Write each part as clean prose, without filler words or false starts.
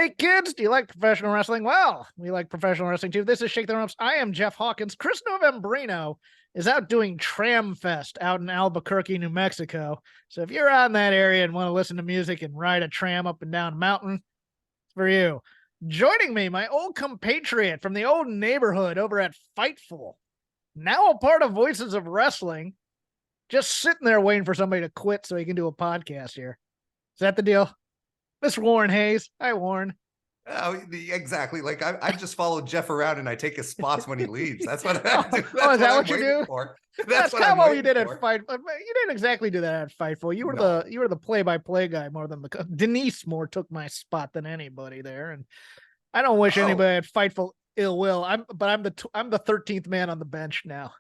Hey kids, do you like professional wrestling? Well, we like professional wrestling too. This is Shake the Ropes. I am Jeff Hawkins. Chris Novembrino is out doing Tram Fest out in Albuquerque, New Mexico. So if you're out in that area and want to listen to music and ride a tram up and down a mountain, it's for you. Joining me, my old compatriot from the old neighborhood over at Fightful, now a part of Voices of Wrestling, just sitting there waiting for somebody to quit so he can do a podcast here. Is that the deal? Mr. Warren Hayes. Hi, Warren. Oh, exactly. Like I just follow Jeff around and I take his spots when he leaves. That's what I do. Is that what you do? For. That's kind of what you did at Fight. You didn't exactly do that at Fightful. You were the play-by-play guy more than the Denise more took my spot than anybody there, and I don't wish anybody at Fightful ill will. I'm the 13th man on the bench now.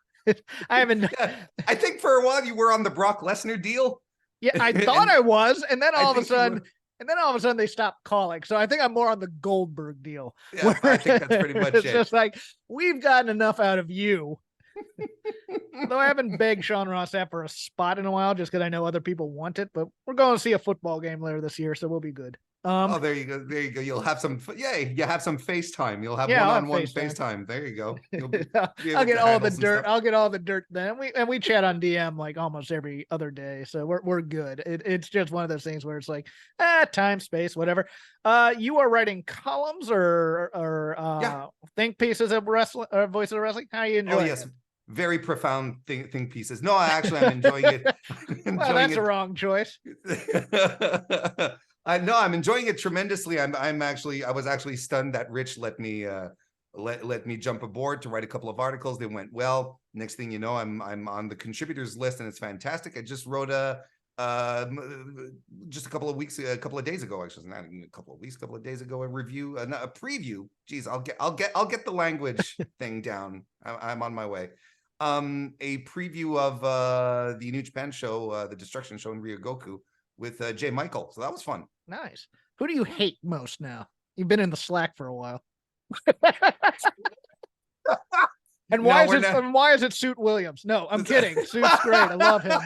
I haven't. Yeah, I think for a while you were on the Brock Lesnar deal. Yeah, I thought I was, and then all of a sudden. And then all of a sudden they stopped calling. So I think I'm more on the Goldberg deal. Yeah, I think that's pretty much it. It's just like, we've gotten enough out of you. Though I haven't begged Sean Ross Sapp for a spot in a while, just because I know other people want it. But we're going to see a football game later this year, so we'll be good. There you go. There you go. You'll have some. Yay! You have some FaceTime. You'll have one-on-one FaceTime. There you go. I'll get all the dirt. I'll get all the dirt then. We chat on DM like almost every other day, so we're good. It's just one of those things where it's like time, space, whatever. You are writing columns or think pieces of wrestling or Voices of Wrestling. How are you enjoying? Oh yes. Very profound think pieces. No, I'm enjoying it. Well, that's a wrong choice. I'm enjoying it tremendously. I was actually stunned that Rich let me jump aboard to write a couple of articles. They went well. Next thing you know, I'm on the contributors list, and it's fantastic. I just wrote just a couple of days ago, actually, not even a couple of days ago, a review, a preview. Geez, I'll get the language thing down. I'm on my way. A preview of the New Japan show, the Destruction show in Ryogoku with Jay Michael. So that was fun. Nice. Who do you hate most now? You've been in the Slack for a while. And why is it Suit Williams? No, I'm kidding. Suit's great. I love him.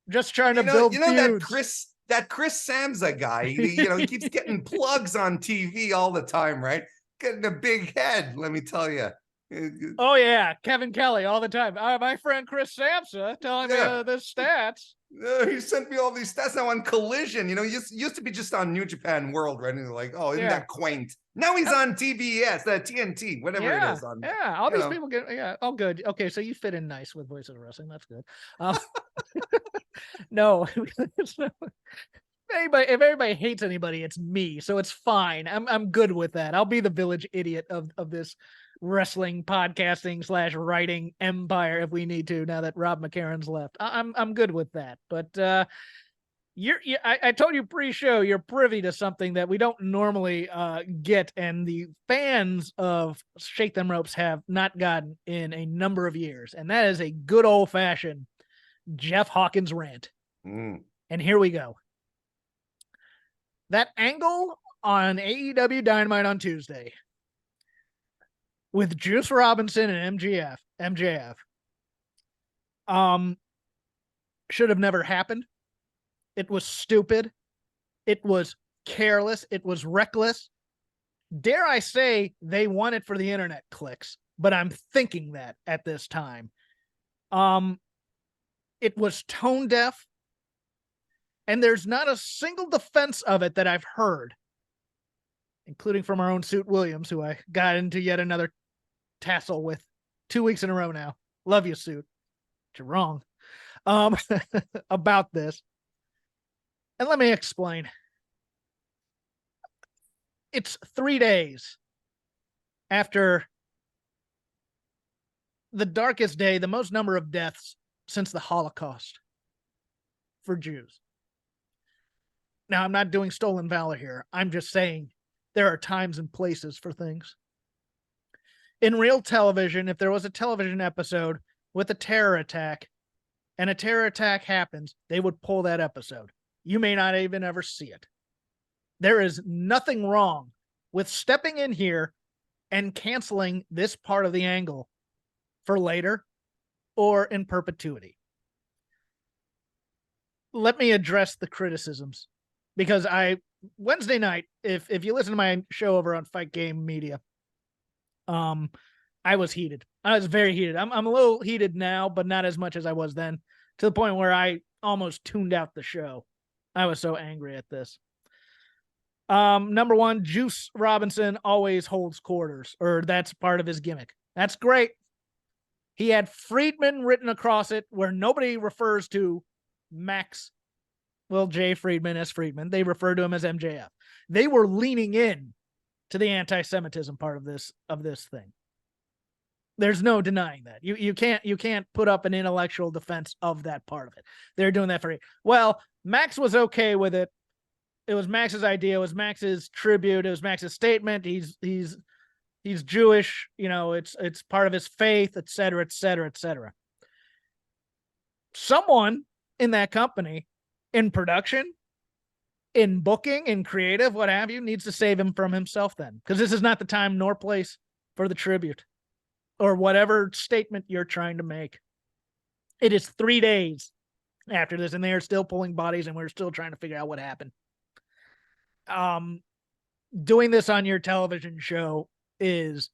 Just trying to build feuds. that Chris Samsa guy, he keeps getting plugs on TV all the time, right? Getting a big head, let me tell you. Oh yeah, Kevin Kelly all the time. My friend Chris Samsa telling me the stats. He sent me all these stats now on Collision. He used to be just on New Japan World, right? And they're like, oh, isn't that quaint? Now he's on TBS, TNT, whatever it is. All these people get all good. Okay, so you fit in nice with Voices of Wrestling. That's good. No, if anybody hates anybody, it's me. So it's fine. I'm good with that. I'll be the village idiot of this wrestling podcasting / writing empire if we need to, now that Rob McCarron's left. I'm good with that. But I told you pre-show you're privy to something that we don't normally get, and the fans of Shake Them Ropes have not gotten in a number of years, and that is a good old-fashioned Jeff Hawkins rant. And here we go. That angle on AEW Dynamite on Tuesday with Juice Robinson and MJF should have never happened. It was stupid. It was careless. It was reckless. Dare I say they want it for the internet clicks, but I'm thinking that at this time. It was tone deaf, and there's not a single defense of it that I've heard, including from our own Suit Williams, who I got into yet another tassel with 2 weeks in a row now. Love you, Suit. But you're wrong about this. And let me explain. It's 3 days after the darkest day, the most number of deaths since the Holocaust for Jews. Now, I'm not doing stolen valor here. I'm just saying there are times and places for things. In real television, if there was a television episode with a terror attack and a terror attack happens, they would pull that episode. You may not even ever see it. There is nothing wrong with stepping in here and canceling this part of the angle for later or in perpetuity. Let me address the criticisms, because I Wednesday night, if you listen to my show over on Fight Game Media, I was heated. I was very heated. I'm a little heated now, but not as much as I was then, to the point where I almost tuned out the show. I was so angry at this. Number one, Juice Robinson always holds quarters, or that's part of his gimmick. That's great. He had Friedman written across it where nobody refers to Max, well, Jay Friedman as Friedman. They refer to him as MJF. They were leaning in to the anti-Semitism part of this thing. There's no denying that. You can't put up an intellectual defense of that part of it. They're doing that for you. Well, Max was okay with it. It was Max's idea. It was Max's tribute. It was Max's statement. He's Jewish. You know, it's part of his faith, et cetera, et cetera, et cetera. Someone in that company, in production, in booking, in creative, what have you, needs to save him from himself then, because this is not the time nor place for the tribute or whatever statement you're trying to make. It is 3 days after this, and they are still pulling bodies, and we're still trying to figure out what happened. Doing this on your television show is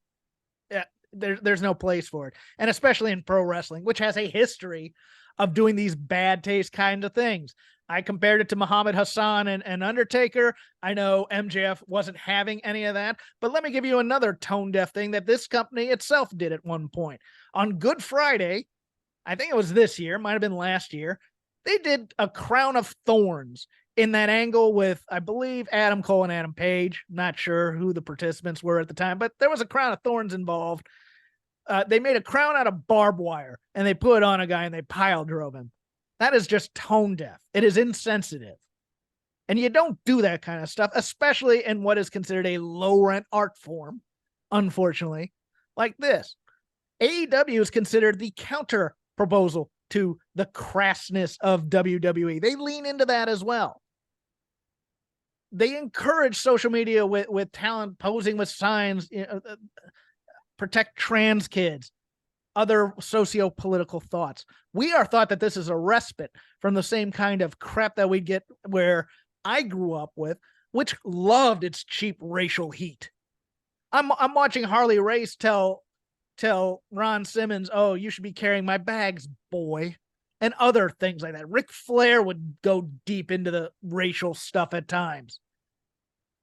there's no place for it, and especially in pro wrestling, which has a history of doing these bad taste kind of things. I compared it to Muhammad Hassan and Undertaker. I know MJF wasn't having any of that, but let me give you another tone deaf thing that this company itself did at one point. On Good Friday, I think it was this year, might have been last year, they did a Crown of Thorns in that angle with, I believe, Adam Cole and Adam Page. Not sure who the participants were at the time, but there was a Crown of Thorns involved. They made a crown out of barbed wire, and they put it on a guy, and they pile drove him. That is just tone deaf. It is insensitive. And you don't do that kind of stuff, especially in what is considered a low-rent art form, unfortunately, like this. AEW is considered the counter proposal to the crassness of WWE. They lean into that as well. They encourage social media with talent posing with signs, protect trans kids, other socio-political thoughts. We are thought that this is a respite from the same kind of crap that we get where I grew up with, which loved its cheap racial heat. I'm watching Harley Race tell Ron Simmons, "Oh, you should be carrying my bags, boy," and other things like that. Ric Flair would go deep into the racial stuff at times.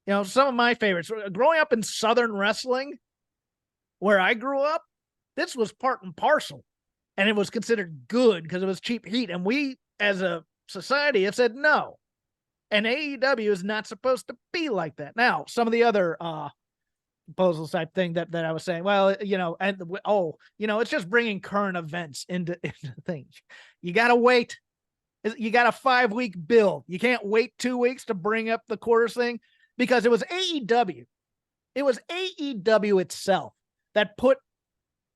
You know, some of my favorites. Growing up in Southern wrestling, where I grew up, this was part and parcel, and it was considered good because it was cheap heat. And we, as a society, have said no. And AEW is not supposed to be like that. Now, some of the other proposals type thing that I was saying, well, you know, and it's just bringing current events into things. You got to wait. You got a 5-week build. You can't wait 2 weeks to bring up the quarters thing, because it was AEW. It was AEW itself that put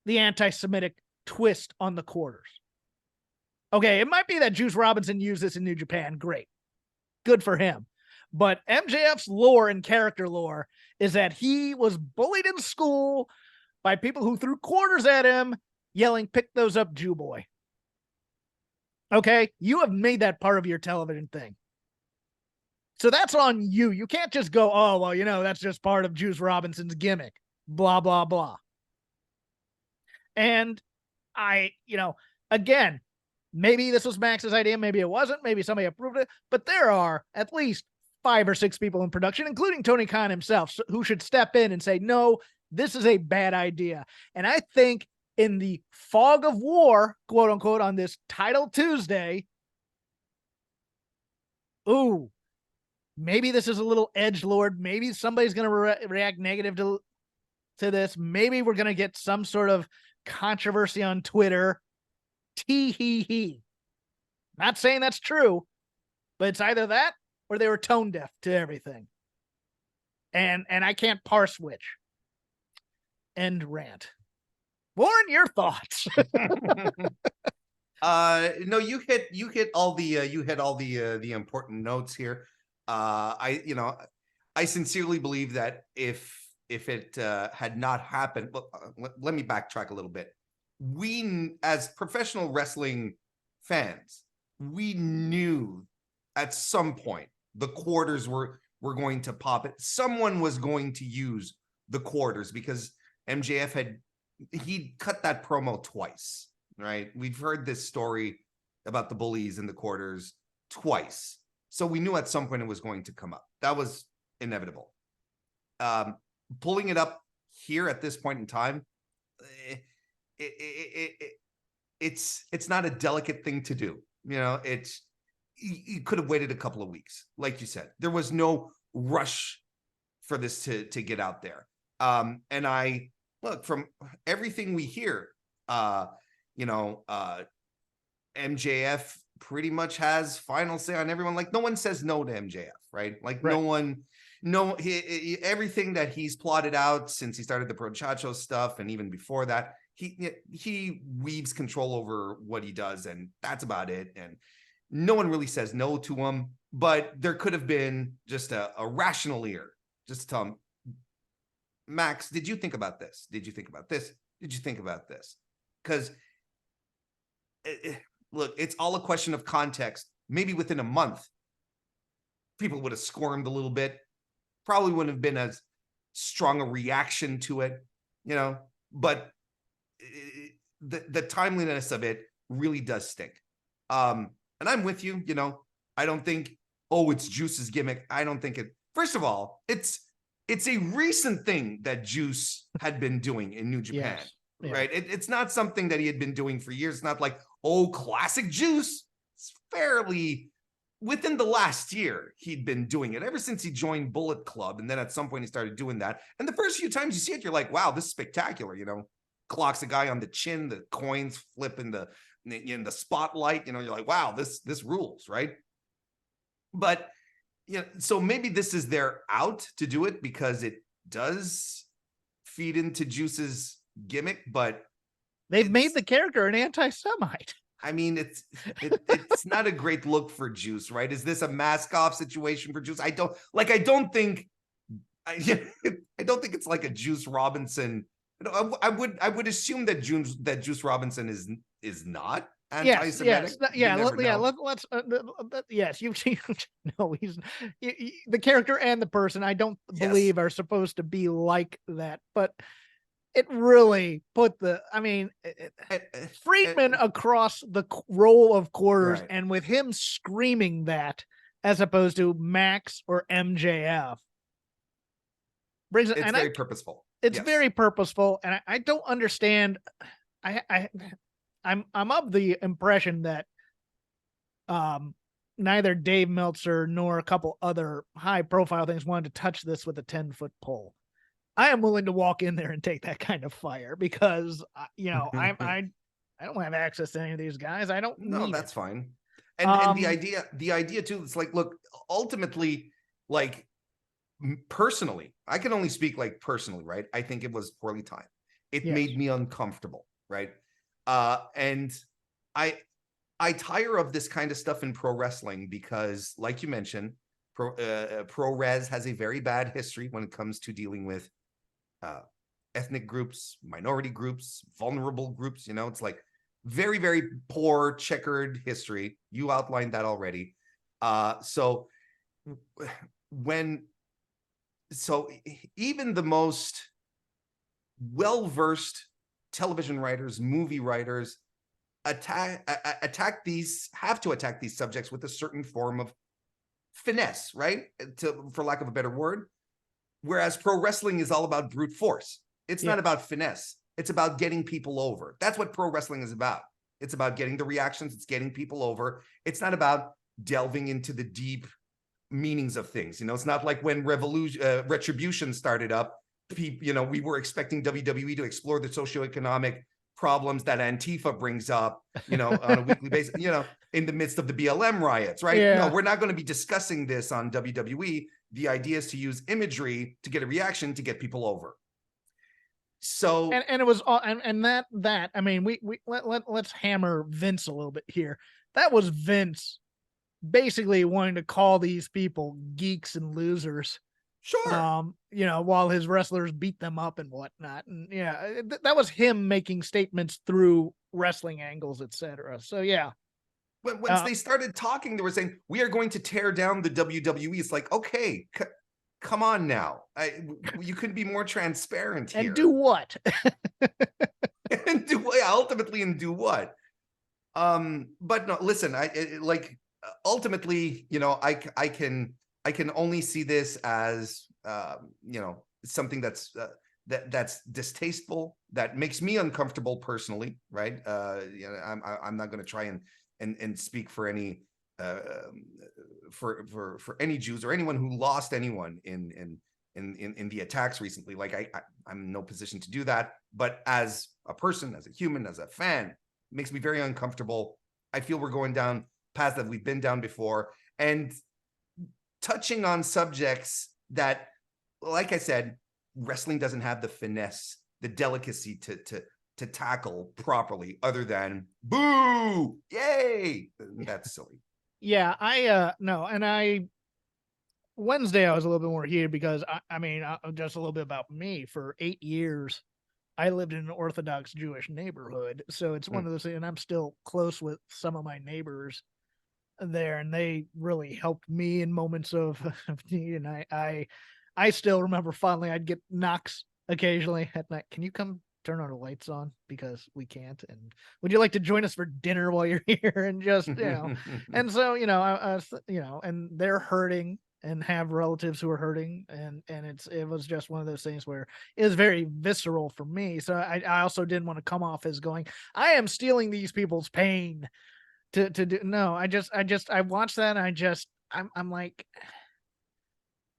the anti-Semitic twist on the quarters. Okay, it might be that Juice Robinson used this in New Japan. Great. Good for him. But MJF's lore and character lore is that he was bullied in school by people who threw quarters at him, yelling, "Pick those up, Jew boy." Okay, you have made that part of your television thing. So that's on you. You can't just go, "Oh, well, you know, that's just part of Juice Robinson's gimmick." Blah, blah, blah. And again, maybe this was Max's idea. Maybe it wasn't. Maybe somebody approved it. But there are at least 5 or 6 people in production, including Tony Khan himself, who should step in and say, "No, this is a bad idea." And I think in the fog of war, quote unquote, on this Title Tuesday, maybe this is a little edgelord. Maybe somebody's going to react negative to this. Maybe we're going to get some sort of controversy on Twitter. Tee-hee-hee. Not saying that's true, but it's either that or they were tone deaf to everything. And I can't parse which. End rant. Warren, your thoughts. No, you hit all the important notes here. I sincerely believe that if it had not happened, let me backtrack a little bit. We, as professional wrestling fans, we knew at some point the quarters were were going to pop it. Someone was going to use the quarters because MJF he cut that promo twice, right? We've heard this story about the bullies in the quarters twice. So we knew at some point it was going to come up. That was inevitable. Pulling it up here at this point in time, it's not a delicate thing to do. You know, you could have waited a couple of weeks. Like you said, there was no rush for this to get out there. And I look, from everything we hear, MJF pretty much has final say on everyone. Like, no one says no to MJF, right? Like, right. Everything that he's plotted out since he started the Pro Chacho stuff, and even before that, he weaves control over what he does, and that's about it. And no one really says no to him, but there could have been just a rational ear just to tell him, Max, did you think about this? Did you think about this? Did you think about this? Because look, it's all a question of context. Maybe within a month, people would have squirmed a little bit. Probably wouldn't have been as strong a reaction to it, you know, but the timeliness of it really does stink. And I'm with you, you know, I don't think, oh, it's Juice's gimmick. I don't think it. First of all, it's a recent thing that Juice had been doing in New Japan, yes. Right? It's not something that he had been doing for years. It's not like, oh, classic Juice. It's fairly within the last year, he'd been doing it ever since he joined Bullet Club. And then at some point he started doing that. And the first few times you see it, you're like, wow, this is spectacular. You know, clocks a guy on the chin, the coins flip in the spotlight, you know, you're like, wow, this rules, right? But, you know, so maybe this is their out to do it because it does feed into Juice's gimmick, but they've made the character an anti-Semite. I mean, it's not a great look for Juice, right? Is this a mask-off situation for Juice? I don't think it's like a Juice Robinson. I would assume that Juice Robinson is not anti-Semitic. Yes, you no, he's the character and the person. I don't believe are supposed to be like that, but it really put Friedman across the roll of quarters, right. And with him screaming that as opposed to Max or MJF brings it. It's very purposeful. It's very purposeful, and I don't understand. I'm of the impression that neither Dave Meltzer nor a couple other high-profile things wanted to touch this with a 10-foot pole. I am willing to walk in there and take that kind of fire because, you know, I don't have access to any of these guys. I don't. No, that's fine. And the idea too, it's like, look, ultimately, like personally, I can only speak like personally, right? I think it was poorly timed. It made me uncomfortable, right? And I tire of this kind of stuff in pro wrestling because, like you mentioned, pro res has a very bad history when it comes to dealing with ethnic groups, minority groups, vulnerable groups. You know, it's like very, very poor checkered history. You outlined that already. So even the most well-versed television writers, movie writers have to attack these subjects with a certain form of finesse, right? For lack of a better word. Whereas pro wrestling is all about brute force. It's not about finesse. It's about getting people over. That's what pro wrestling is about. It's about getting the reactions. It's getting people over. It's not about delving into the deep meanings of things. You know, it's not like when Retribution started up, you know, we were expecting WWE to explore the socioeconomic problems that Antifa brings up, you know, on a weekly basis, you know, in the midst of the BLM riots, right? No, we're not going to be discussing this on WWE. The idea is to use imagery to get a reaction to get people over. So and it was all and that I mean, let's hammer Vince a little bit here. That was Vince basically wanting to call these people geeks and losers. Sure. You know, while his wrestlers beat them up and whatnot. And that was him making statements through wrestling angles, etc. So yeah. Once they started talking, they were saying, we are going to tear down the WWE. It's like, okay, come on now. You could be more transparent here. And do what? And ultimately, and do what? But no, listen, ultimately, I can only see this as, something that's that's distasteful, that makes me uncomfortable personally, right? I'm not going to try and speak for any for any Jews or anyone who lost anyone in the attacks recently. Like I'm in no position to do that, but as a person, as a human, as a fan, it makes me very uncomfortable. I feel we're going down paths that we've been down before, and touching on subjects that, like I said, wrestling doesn't have the finesse, the delicacy to tackle properly, other than boo, yay. That's silly. Yeah, Wednesday I was a little bit more heated because I mean, just a little bit about me. For 8 years, I lived in an Orthodox Jewish neighborhood, so it's one of those things, and I'm still close with some of my neighbors there, and they really helped me in moments of need. And I still remember fondly, I'd get knocks occasionally at night. Can you come turn our lights on because we can't? And would you like to join us for dinner while you're here? And just, and so, and they're hurting and have relatives who are hurting. And it was just one of those things where it was very visceral for me. So I also didn't want to come off as going, I am stealing these people's pain to do. No, I watched that and I'm like,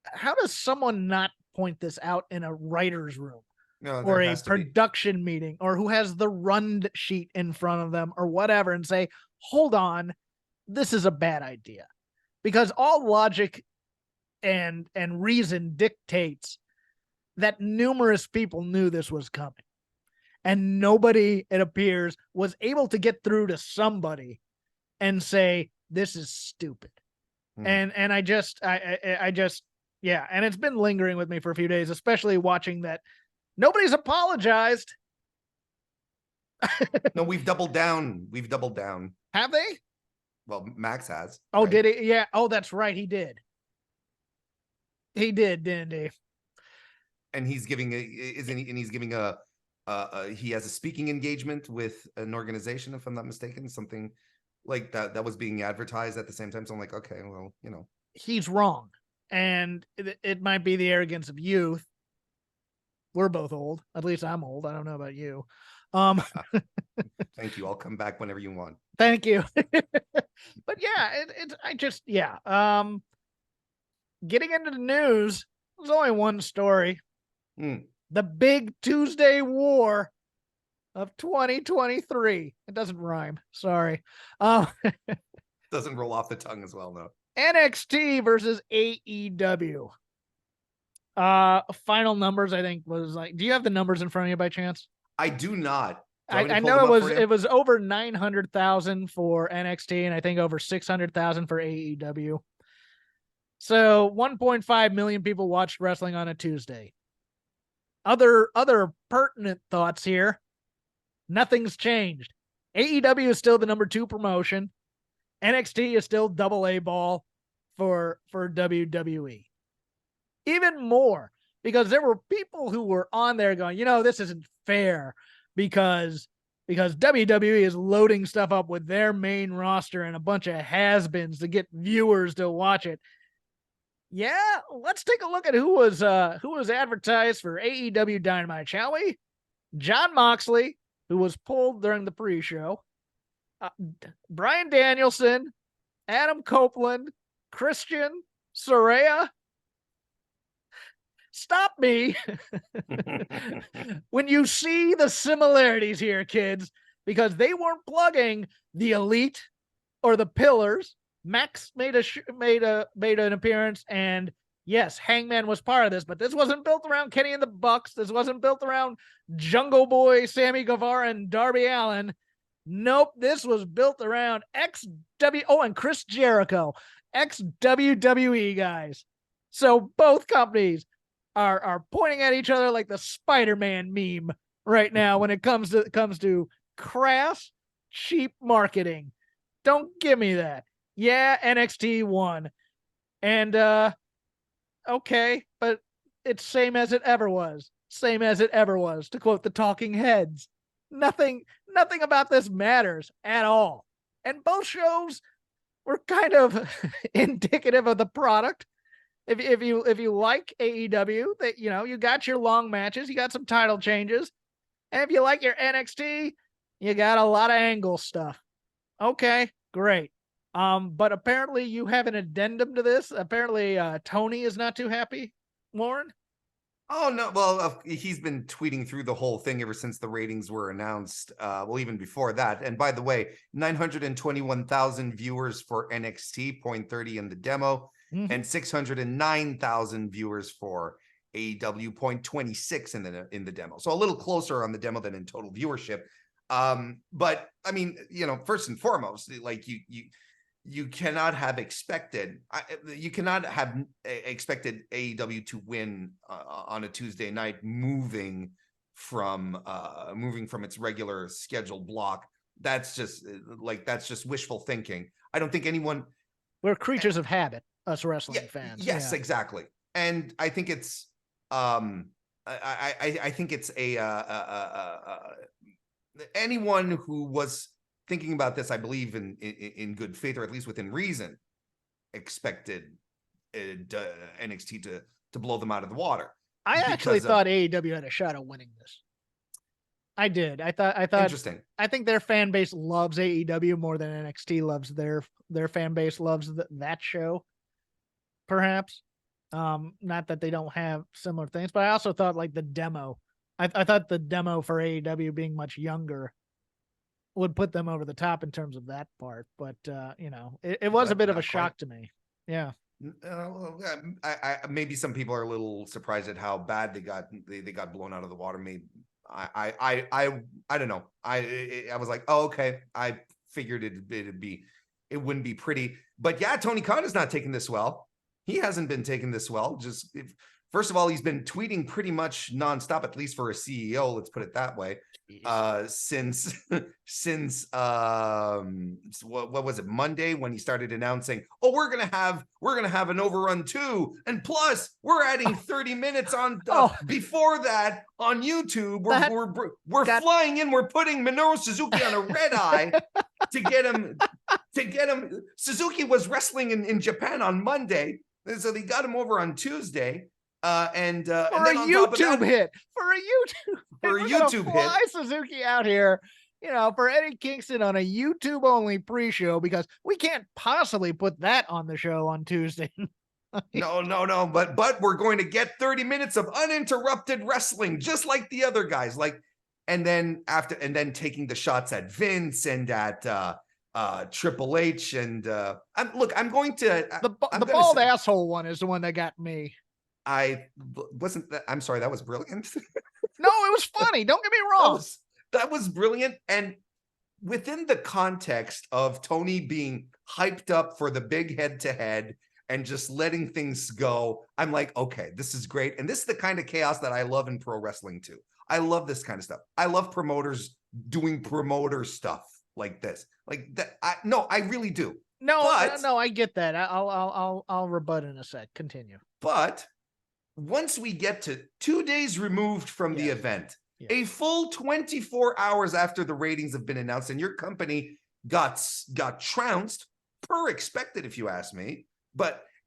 how does someone not point this out in a writer's room or a production meeting, or who has the run sheet in front of them or whatever, and say, hold on, this is a bad idea? Because all logic and reason dictates that numerous people knew this was coming, and nobody, it appears, was able to get through to somebody and say, this is stupid. And I just, yeah, and it's been lingering with me for a few days, especially watching that nobody's apologized. No, we've doubled down. We've doubled down. Have they? Well, Max has. Oh, right? Did he? Yeah. Oh, that's right. He did. He did, didn't he? And he's giving he's giving he has a speaking engagement with an organization, if I'm not mistaken, something like that was being advertised at the same time. So I'm like, okay, well, he's wrong. And it might be the arrogance of youth. We're both old. At least I'm old. I don't know about you. Thank you. I'll come back whenever you want. Thank you. But yeah, getting into the news, there's only one story. The big Tuesday war of 2023. It doesn't rhyme. Sorry. Doesn't roll off the tongue as well, no. NXT versus AEW. Final numbers, I think, was like, do you have the numbers in front of you by chance? I do not. I know it was over 900,000 for NXT, and I think over 600,000 for AEW. So 1.5 million people watched wrestling on a Tuesday. Other pertinent thoughts here. Nothing's changed. AEW is still the number 2 promotion. NXT is still AA ball for WWE. Even more, because there were people who were on there going, this isn't fair because WWE is loading stuff up with their main roster and a bunch of has-beens to get viewers to watch it. Yeah, let's take a look at who was advertised for AEW Dynamite, shall we? Jon Moxley, who was pulled during the pre-show. Bryan Danielson, Adam Copeland, Christian, Saraya. Stop me when you see the similarities here, kids, because they weren't plugging the Elite or the Pillars. Max made an appearance, and yes, Hangman was part of this, but this wasn't built around Kenny and the Bucks. This wasn't built around Jungle Boy, Sammy Guevara, and Darby Allin. Nope, this was built around and Chris Jericho, ex-WWE guys. So both companies are pointing at each other like the Spider-Man meme right now when it comes to crass, cheap marketing. Don't give me that. Yeah, NXT won. And okay, but it's same as it ever was. Same as it ever was, to quote the Talking Heads. Nothing about this matters at all. And both shows were kind of indicative of the product. If you like AEW, that you got your long matches, you got some title changes, and if you like your NXT, you got a lot of angle stuff. Okay, great. But apparently you have an addendum to this. Apparently, Tony is not too happy. Warren? Oh no! Well, he's been tweeting through the whole thing ever since the ratings were announced. Well, even before that. And by the way, 921,000 viewers for NXT, 0.30 in the demo, and 609,000 viewers for AEW, 0.26 in the demo. So a little closer on the demo than in total viewership. But I mean, first and foremost, like you cannot have expected AEW to win on a Tuesday night, moving from its regular scheduled block. That's just wishful thinking. I don't think anyone. We're creatures of habit, us wrestling fans. Yes, yeah. Exactly. And I think it's I think it's anyone who was thinking about this, I believe in good faith, or at least within reason, expected NXT to blow them out of the water. I actually thought AEW had a shot at winning this. I did. I thought interesting. I think their fan base loves AEW more than NXT loves their fan base loves that show. Perhaps. Not that they don't have similar things, but I also thought like the demo. I thought the demo for AEW being much younger would put them over the top in terms of that part. But it was a bit of a shock to me. Yeah. I maybe some people are a little surprised at how bad they got blown out of the water. Maybe I don't know. I was like, oh, okay. I figured it wouldn't be pretty. But yeah, Tony Khan is not taking this well. He hasn't been taking this well. First of all, he's been tweeting pretty much nonstop, at least for a CEO. Let's put it that way. Since what was it, Monday, when he started announcing, oh, we're gonna have an overrun too, and plus we're adding 30 minutes on before that on YouTube. We're flying in. We're putting Minoru Suzuki on a red eye to get him. Suzuki was wrestling in Japan on Monday, so they got him over on Tuesday. And for a YouTube hit, fly Suzuki out here, for Eddie Kingston on a YouTube only pre-show, because we can't possibly put that on the show on Tuesday. No. But we're going to get 30 minutes of uninterrupted wrestling, just like the other guys. And then taking the shots at Vince and at Triple H. And I'm going to the bald asshole one is the one that got me. I'm sorry, that was brilliant. No, it was funny. Don't get me wrong. That was brilliant. And within the context of Tony being hyped up for the big head-to-head and just letting things go, I'm like, okay, this is great. And this is the kind of chaos that I love in pro wrestling too. I love this kind of stuff. I love promoters doing promoter stuff like this. Like that. I really do. No, I get that. I'll rebut in a sec. Continue. But once we get to 2 days removed from the event, a full 24 hours after the ratings have been announced, and your company got trounced, per expected, if you ask me,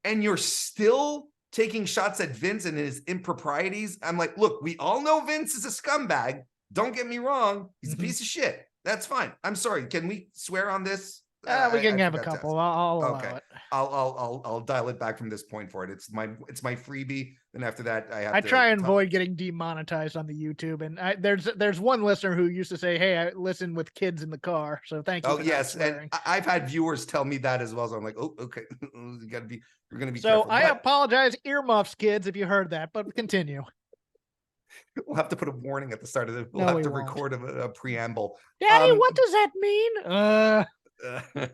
and you're still taking shots at Vince and his improprieties. I'm like, look, we all know Vince is a scumbag. Don't get me wrong. He's a piece of shit. That's fine. I'm sorry. Can we swear on this? We can have a couple. I'll allow it. I'll dial it back from this point forward. It's my freebie. And after that, I try and avoid getting demonetized on the YouTube. And there's one listener who used to say, "Hey, I listen with kids in the car." So thank you. Oh yes, and I've had viewers tell me that as well. So I'm like, oh, okay, you're gonna be. So careful. I apologize, earmuffs, kids, if you heard that. But continue. We'll have to put a warning at the start of it. We'll have to record a preamble. Daddy, what does that mean?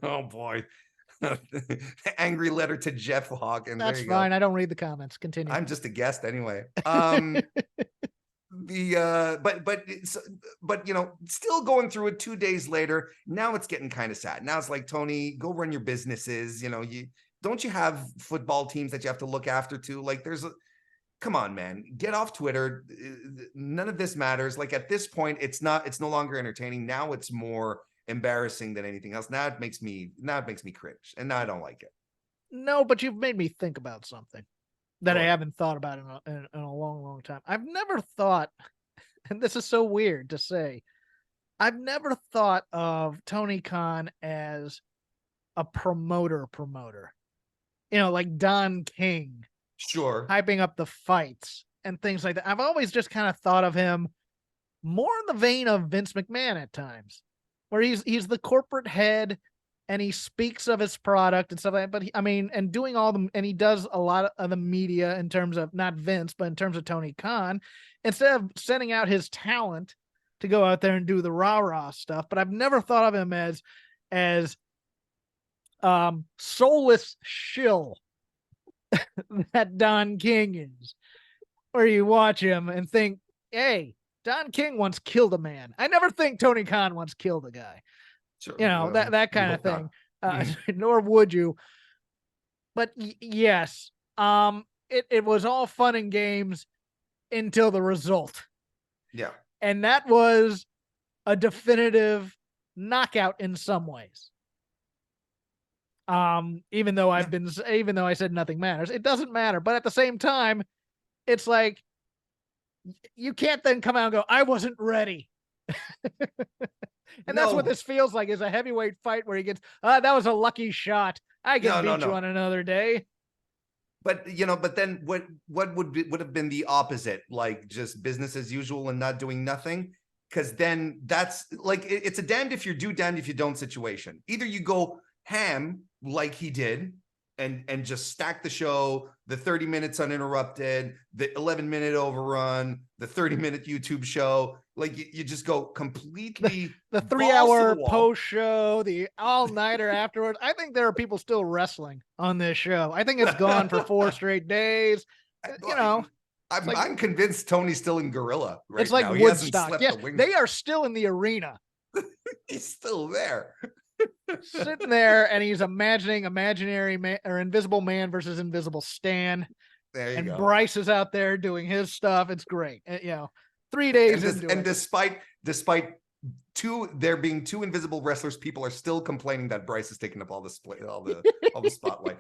Oh boy. Angry letter to Jeff Hawkins. That's fine. I don't read the comments. Continue. I'm just a guest anyway. But still going through it 2 days later. Now it's getting kind of sad. Now it's like, Tony, go run your businesses. You have football teams that you have to look after too. Like come on, man, get off Twitter. None of this matters. Like at this point, it's no longer entertaining. Now it's more embarrassing than anything else. Now it makes me cringe, and now I don't like it. No, but you've made me think about something that Go I on. haven't thought about in a long, long time. I've never thought, and this is so weird to say, I've never thought of Tony Khan as a promoter. Like Don King Sure. hyping up the fights and things like that. I've always just kind of thought of him more in the vein of Vince McMahon at times, where he's the corporate head and he speaks of his product and stuff like that. But and doing and he does a lot of the media in terms of not Vince, but in terms of Tony Khan, instead of sending out his talent to go out there and do the rah-rah stuff. But I've never thought of him as soulless shill that Don King is, where you watch him and think, hey, Don King once killed a man. I never think Tony Khan once killed a guy. Sure. That kind of thing. Nor would you. But yes, it was all fun and games until the result. Yeah. And that was a definitive knockout in some ways. Even though I said nothing matters, it doesn't matter. But at the same time, it's like, you can't then come out and go, I wasn't ready. And that's what this feels like, is a heavyweight fight where he gets, that was a lucky shot. I can beat you on another day. But then what would have been the opposite, like just business as usual and not doing nothing? Because then that's like, it's a damned if you do, damned if you don't situation. Either you go ham like he did and just stack the show, the 30 minutes uninterrupted, the 11-minute overrun, the 30-minute YouTube show. Like you just go completely the 3-hour post show, the all-nighter afterwards. I think there are people still wrestling on this show. I think it's gone for 4 straight days. I'm convinced Tony's still in Gorilla right now. It's like Woodstock. Yes, they are still in the arena. He's still there. Sitting there, and he's imagining imaginary man or Invisible Man versus Invisible Stan. There you and go. Bryce is out there doing his stuff. It's great. 3 days into it. Despite there being 2 invisible wrestlers, people are still complaining that Bryce is taking up all the spotlight.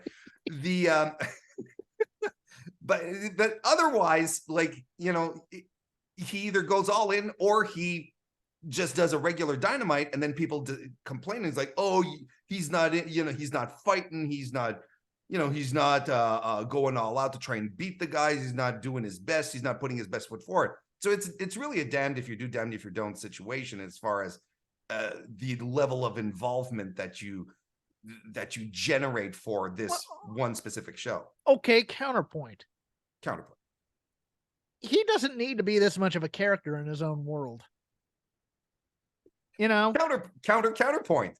But otherwise, like, he either goes all in or he just does a regular Dynamite, and then people complain. He's like, oh, he's not, he's not fighting. He's not, he's not going all out to try and beat the guys. He's not doing his best. He's not putting his best foot forward. So it's really a damned if you do, damned if you don't situation as far as the level of involvement that you generate for this one specific show. Okay, counterpoint. He doesn't need to be this much of a character in his own world. Counterpoint.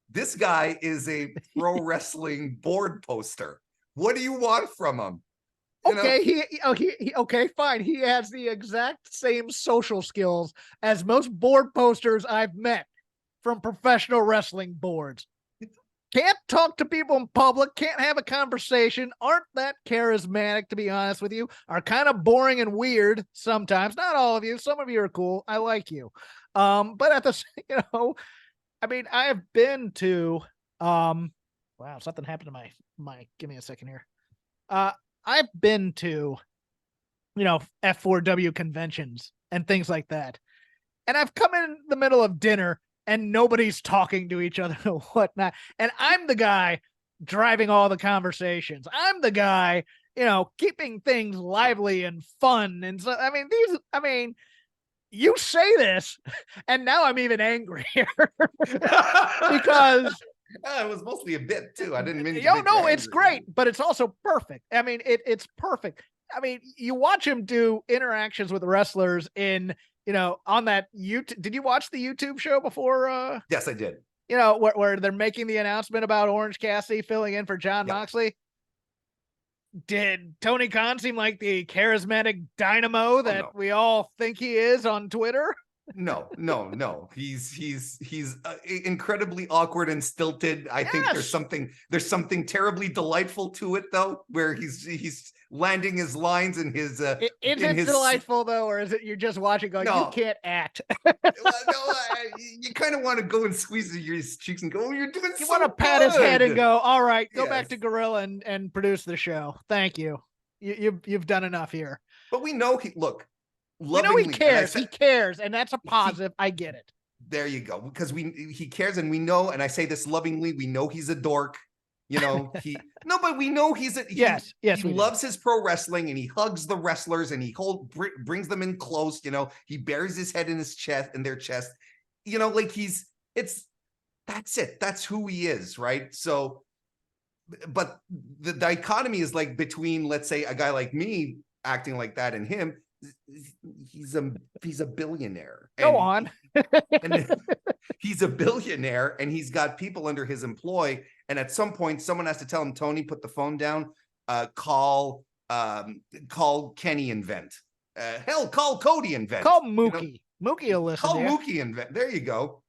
This guy is a pro wrestling board poster. What do you want from him? Okay, fine. He has the exact same social skills as most board posters I've met from professional wrestling boards. Can't talk to people in public, can't have a conversation, aren't that charismatic, to be honest with you, are kind of boring and weird sometimes. Not all of you. Some of you are cool. I like you. But at the, I have been to, wow, something happened to my, give me a second here. I've been to, F4W conventions and things like that. And I've come in the middle of dinner and nobody's talking to each other or whatnot. And I'm the guy driving all the conversations. I'm the guy, keeping things lively and fun. And so, you say this, and now I'm even angrier because it was mostly a bit too. I didn't mean. It's great, but it's also perfect. It's perfect. You watch him do interactions with wrestlers in, on that YouTube. Did you watch the YouTube show before? Yes, I did. Where they're making the announcement about Orange Cassidy filling in for John Moxley. Did Tony Khan seem like the charismatic dynamo that no. we all think he is on Twitter? No. He's incredibly awkward and stilted. I think there's something terribly delightful to it though, where he's landing his lines in his Is it delightful though, or is it you're just watching going, you can't act? You kind of want to go and squeeze your cheeks and go, oh, you're doing You so want to pat his head and go, all right, go back Yes. to Gorilla and produce the show. Thank you. You've done enough here. But we know he cares. He cares, and that's a positive. I get it. There you go. Because he cares, and we know, and I say this lovingly, we know he's a dork. You know, but we know he loves his pro wrestling, and he hugs the wrestlers, and he brings them in close. You know, he buries his head in their chest. You know, like that's it. That's who he is, right? So, but the dichotomy is like between, let's say, a guy like me acting like that and him. He's a billionaire. Go on. And he's a billionaire, and he's got people under his employ. And at some point, someone has to tell him, Tony, put the phone down. Call Kenny and vent. Hell, call Cody and vent. Call Mookie. Mookie will listen. Call Mookie and vent. There you go.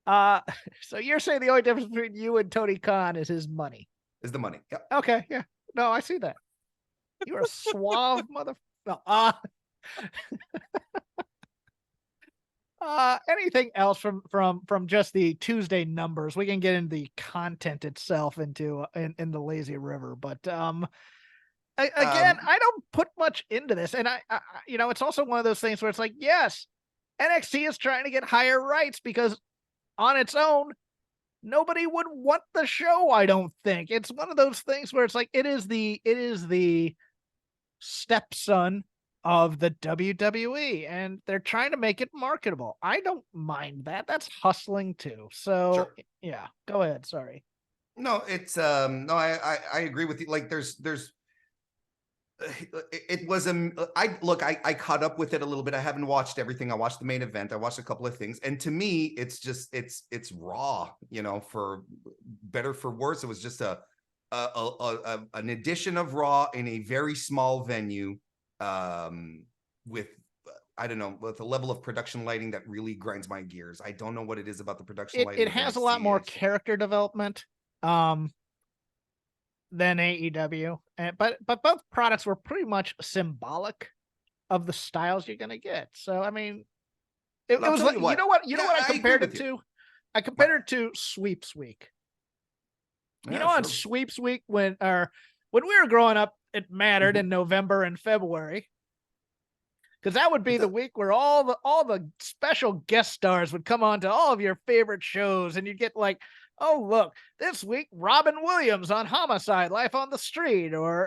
So you're saying the only difference between you and Tony Khan is his money? Is the money? Yep. Okay. Yeah. No, I see that. You're a suave mother. No, anything else from just the Tuesday numbers? We can get into the content itself in the Lazy River, but again, I don't put much into this, and I it's also one of those things where it's like, yes, NXT is trying to get higher rights because on its own, nobody would want the show. I don't think it's one of those things where it's like it is the stepson of the WWE, and they're trying to make it marketable. I don't mind that. That's hustling too. So sure. Yeah, go ahead. Sorry. No, it's no, I agree with you. Like there's it was I caught up with it a little bit. I haven't watched everything. I watched the main event. I watched a couple of things, and to me, it's just it's raw. You know, for better for worse, it was just an edition of Raw in a very small venue, with I don't know, with a level of production lighting that really grinds my gears. I don't know what it is about the production lighting. It has a lot more character development than AEW, but both products were pretty much symbolic of the styles you're gonna get. So I mean, it was like, you know what I compared it to? I compared it to Sweeps Week. On Sweeps Week when we were growing up, it mattered in November and February, because that would be the week where all the special guest stars would come on to all of your favorite shows, and you'd get like, oh look, this week Robin Williams on Homicide: Life on the Street, or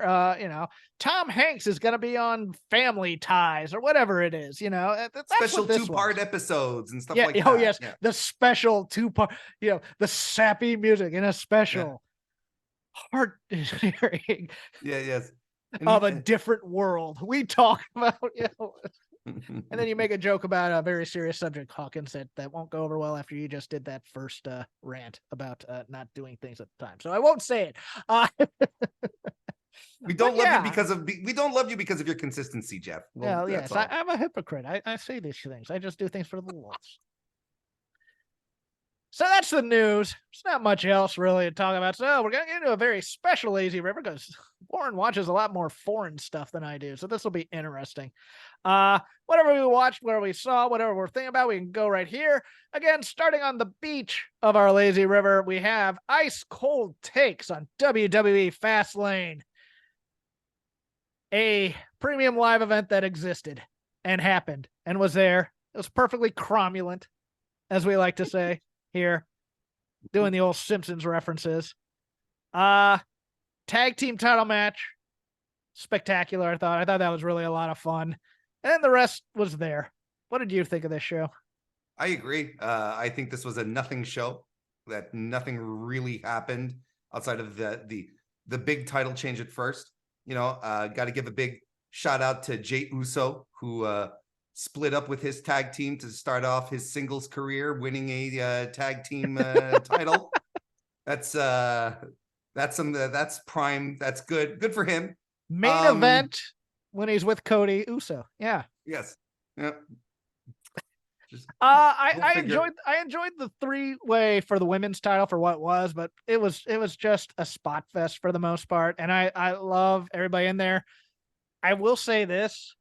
Tom Hanks is going to be on Family Ties, or whatever it is. That's special 2-part episodes and stuff like that. Oh yes, yeah. The special 2-part. The sappy music in a special heart hearing. Yes. Of a different world. We talk about, and then you make a joke about a very serious subject, Hawkins, that won't go over well after you just did that first rant about not doing things at the time. So I won't say it. We don't love you because of your consistency, Jeff. Well, yes, I'm a hypocrite. I say these things. I just do things for the lulz. So that's the news. There's not much else really to talk about. So we're going to get into a very special Lazy River because Warren watches a lot more foreign stuff than I do. So this will be interesting. Whatever we watched, whatever we saw, whatever we're thinking about, we can go right here. Again, starting on the beach of our Lazy River, we have ice cold takes on WWE Fastlane, a premium live event that existed and happened and was there. It was perfectly cromulent, as we like to say here, doing the old Simpsons references. Tag team title match, spectacular. I thought that was really a lot of fun, and the rest was there. What did you think of this show? I agree. I think this was a nothing show. That nothing really happened outside of the big title change at first. Got to give a big shout out to Jey Uso, who split up with his tag team to start off his singles career, winning a tag team title. That's prime. That's good for him. Main event when he's with Cody Uso. Yeah. Yes. Yeah. Just I enjoyed the 3-way for the women's title for what it was, but it was just a spot fest for the most part. And I love everybody in there. I will say this.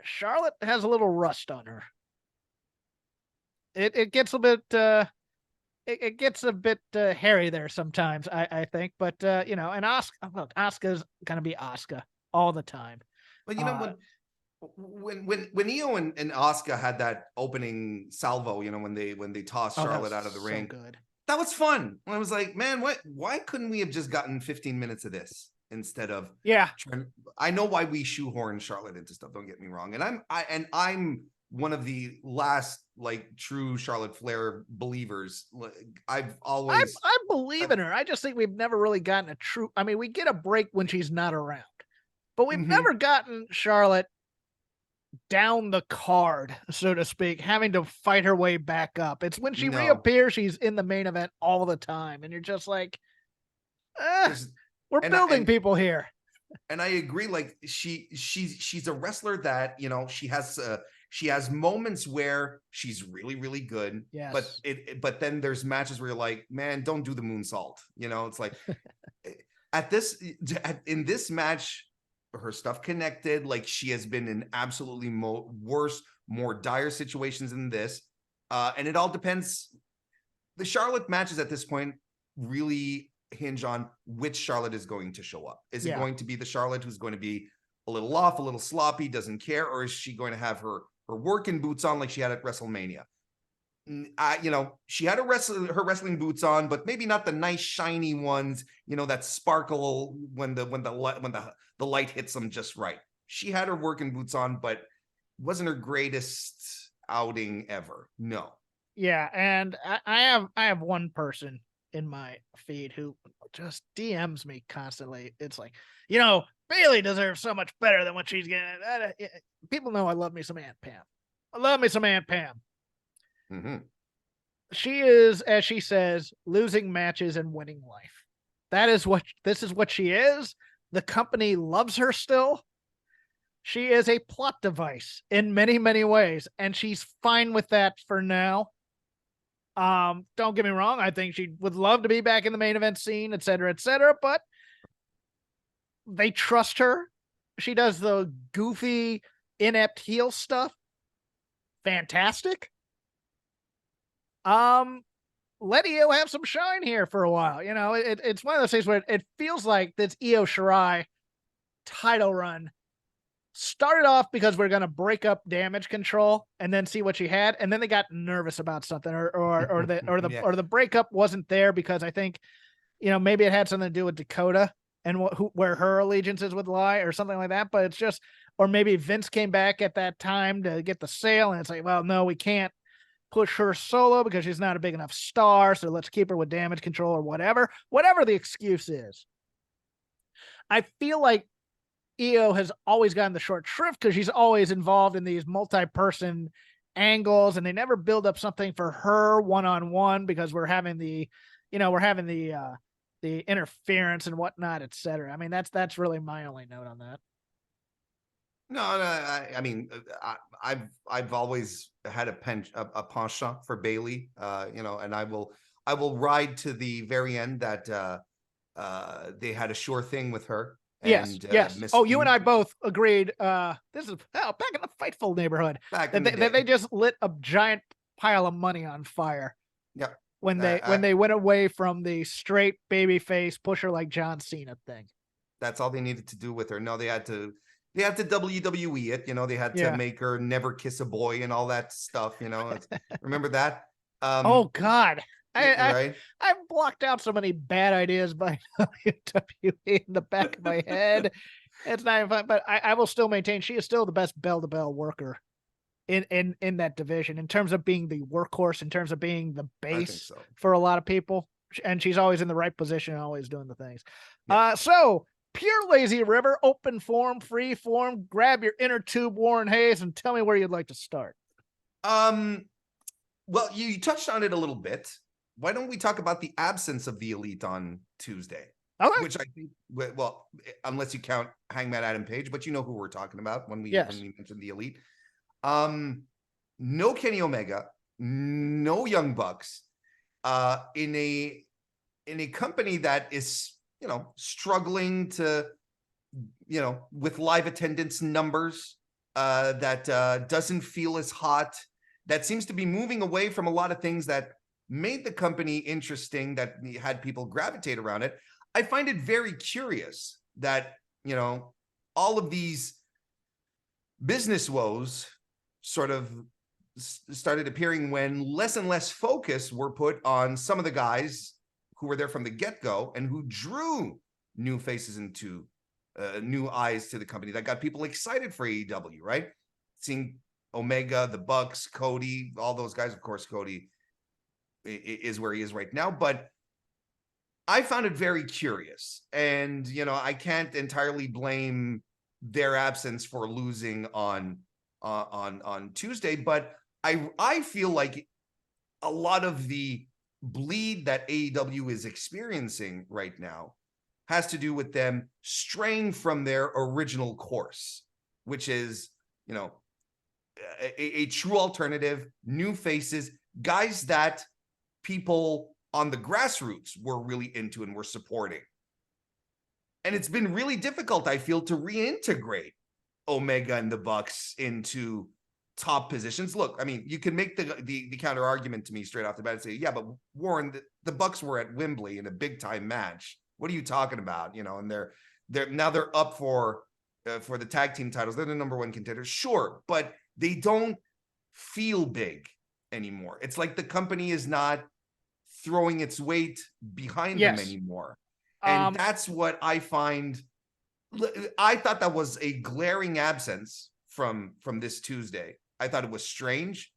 Charlotte has a little rust on her. It gets a bit it gets a bit hairy there sometimes, I think, but you know, and Asuka's gonna be Asuka all the time. But you know when Io and Asuka had that opening salvo, you know, when they tossed Charlotte out of the ring, good. That was fun. I was like, man, why couldn't we have just gotten 15 minutes of this instead of I know why we shoehorn Charlotte into stuff, don't get me wrong. And I'm one of the last like true Charlotte Flair believers. I believe in her. I just think we've never really gotten a true, I mean, we get a break when she's not around, but we've never gotten Charlotte down the card, so to speak, having to fight her way back up. It's when she reappears, she's in the main event all the time, and you're just like, we're building people here. And I agree. Like she's a wrestler that, you know, she has moments where she's really, really good. Yes. But then there's matches where you're like, man, don't do the moonsault. You know, it's like in this match, her stuff connected. Like she has been in absolutely worse, more dire situations than this. And it all depends. The Charlotte matches at this point really hinge on which Charlotte is going to show up. Is it going to be the Charlotte who's going to be a little off, a little sloppy, doesn't care, or is she going to have her working boots on like she had at WrestleMania? You know, she had her wrestling boots on, but maybe not the nice shiny ones, you know, that sparkle when the light hits them just right. She had her working boots on, but wasn't her greatest outing ever. No. Yeah, and I have one person in my feed who just DMs me constantly. It's like, you know, Bayley deserves so much better than what she's getting. People know I love me some Aunt Pam. I love me some Aunt Pam. She is, as she says, losing matches and winning life. This is what she is. The company loves her still. She is a plot device in many, many ways, and she's fine with that for now. Don't get me wrong. I think she would love to be back in the main event scene, et cetera, but they trust her. She does the goofy, inept heel stuff. Fantastic. Let Io have some shine here for a while. You know, it's one of those things where it feels like this Io Shirai title run started off because we're going to break up Damage Control and then see what she had, and then they got nervous about something, or the breakup wasn't there because I think, you know, maybe it had something to do with Dakota and where her allegiances would lie or something like that. But it's just, or maybe Vince came back at that time to get the sale, and it's like, well, no, we can't push her solo because she's not a big enough star, so let's keep her with Damage Control or whatever the excuse is. I feel like Io has always gotten the short shrift because she's always involved in these multi-person angles, and they never build up something for her one-on-one because we're having the interference and whatnot, etc. I mean, that's really my only note on that. No, I mean, I've always had a penchant for Bayley, you know, and I will ride to the very end that they had a sure thing with her. Yes. Oh, you and I both agreed. This is back in the Fightful neighborhood. They just lit a giant pile of money on fire. Yeah. When they went away from the straight baby face pusher like John Cena thing. That's all they needed to do with her. No, they had to WWE it. You know, they had to make her never kiss a boy and all that stuff. You know, remember that? Oh God. Right? I've blocked out so many bad ideas by WWE in the back of my head. It's not even fun, but I will still maintain she is still the best bell-to-bell worker in that division in terms of being the workhorse, in terms of being the base for a lot of people. And she's always in the right position, always doing the things. Yeah. So pure Lazy River, open form, free form, grab your inner tube, Warren Hayes, and tell me where you'd like to start. Well, you touched on it a little bit. Why don't we talk about the absence of the Elite on Tuesday? Okay. which I think, well, unless you count Hangman Adam Page, but you know who we're talking about when we Yes. mentioned the Elite. No Kenny Omega, no Young Bucks, in a company that is, you know, struggling to, you know, with live attendance numbers, that doesn't feel as hot, that seems to be moving away from a lot of things that made the company interesting, that had people gravitate around it. I find it very curious that, you know, all of these business woes sort of started appearing when less and less focus were put on some of the guys who were there from the get-go and who drew new faces into new eyes to the company, that got people excited for AEW, right? Seeing Omega, the Bucks, Cody, all those guys. Of course, Cody is where he is right now, but I found it very curious. And, you know, I can't entirely blame their absence for losing on Tuesday, but I feel like a lot of the bleed that AEW is experiencing right now has to do with them straying from their original course, which is, you know, a true alternative, new faces, guys that people on the grassroots were really into and were supporting. And it's been really difficult, I feel, to reintegrate Omega and the Bucks into top positions. Look, I mean, you can make the counter argument to me straight off the bat and say, yeah, but Warren, the Bucks were at Wembley in a big time match. What are you talking about? You know, and they're up for the tag team titles. They're the number one contenders, sure, but they don't feel big anymore. It's like the company is not throwing its weight behind them anymore. And that's what I find. I thought that was a glaring absence from this Tuesday. I thought it was strange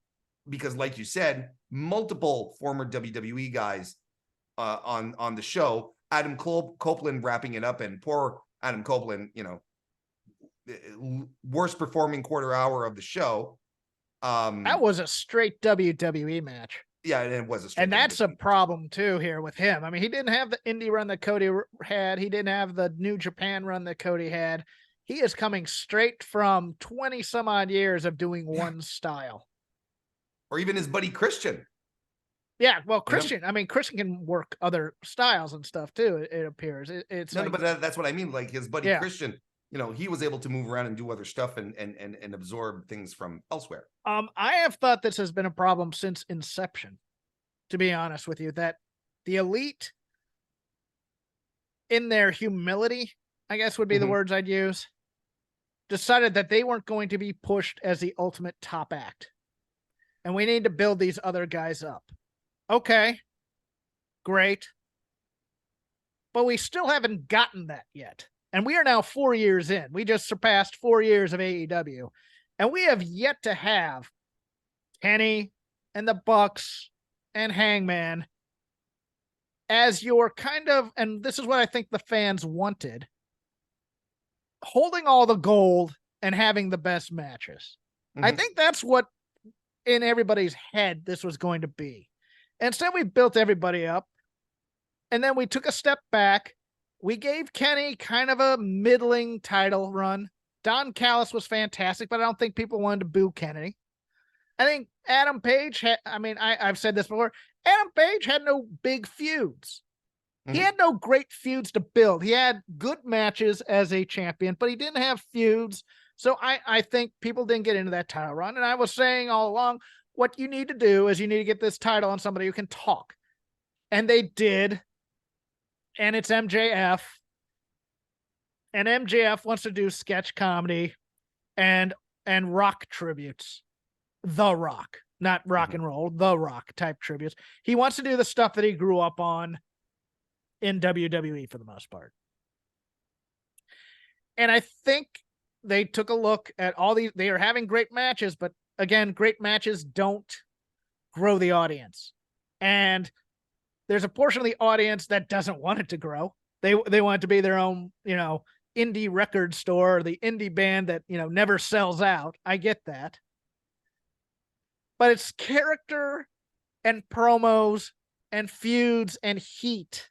because, like you said, multiple former WWE guys on the show. Adam Copeland wrapping it up, and poor Adam Copeland, you know, worst performing quarter hour of the show. That was a straight WWE match. Yeah, it was a straight. And that's a problem too here with him. I mean, he didn't have the indie run that Cody had. He didn't have the New Japan run that Cody had. He is coming straight from 20 some odd years of doing one style. Or even his buddy Christian. Yeah, well, Christian, you know? I mean, Christian can work other styles and stuff too, it appears. It's no, but that's what I mean. Like his buddy Christian, you know, he was able to move around and do other stuff and absorb things from elsewhere. I have thought this has been a problem since inception, to be honest with you, that the Elite, in their humility, I guess would be the words I'd use, decided that they weren't going to be pushed as the ultimate top act. And we need to build these other guys up. Okay, great. But we still haven't gotten that yet. And we are now 4 years in. We just surpassed 4 years of AEW. And we have yet to have Kenny and the Bucks and Hangman as your kind of, and this is what I think the fans wanted, holding all the gold and having the best matches. I think that's what in everybody's head this was going to be. Instead, we built everybody up, and then we took a step back. We gave Kenny kind of a middling title run. Don Callis was fantastic, but I don't think people wanted to boo Kenny. I think Adam Page I've said this before. Adam Page had no big feuds. He had no great feuds to build. He had good matches as a champion, but he didn't have feuds. So I think people didn't get into that title run. And I was saying all along, what you need to do is you need to get this title on somebody who can talk. And they did. And it's MJF. And MJF wants to do sketch comedy and rock tributes. The Rock, not rock and roll, The Rock type tributes. He wants to do the stuff that he grew up on in WWE for the most part. And I think they took a look at all these. They are having great matches, but again, great matches don't grow the audience. And there's a portion of the audience that doesn't want it to grow. They want it to be their own, you know, indie record store, or the indie band that, you know, never sells out. I get that. But it's character and promos and feuds and heat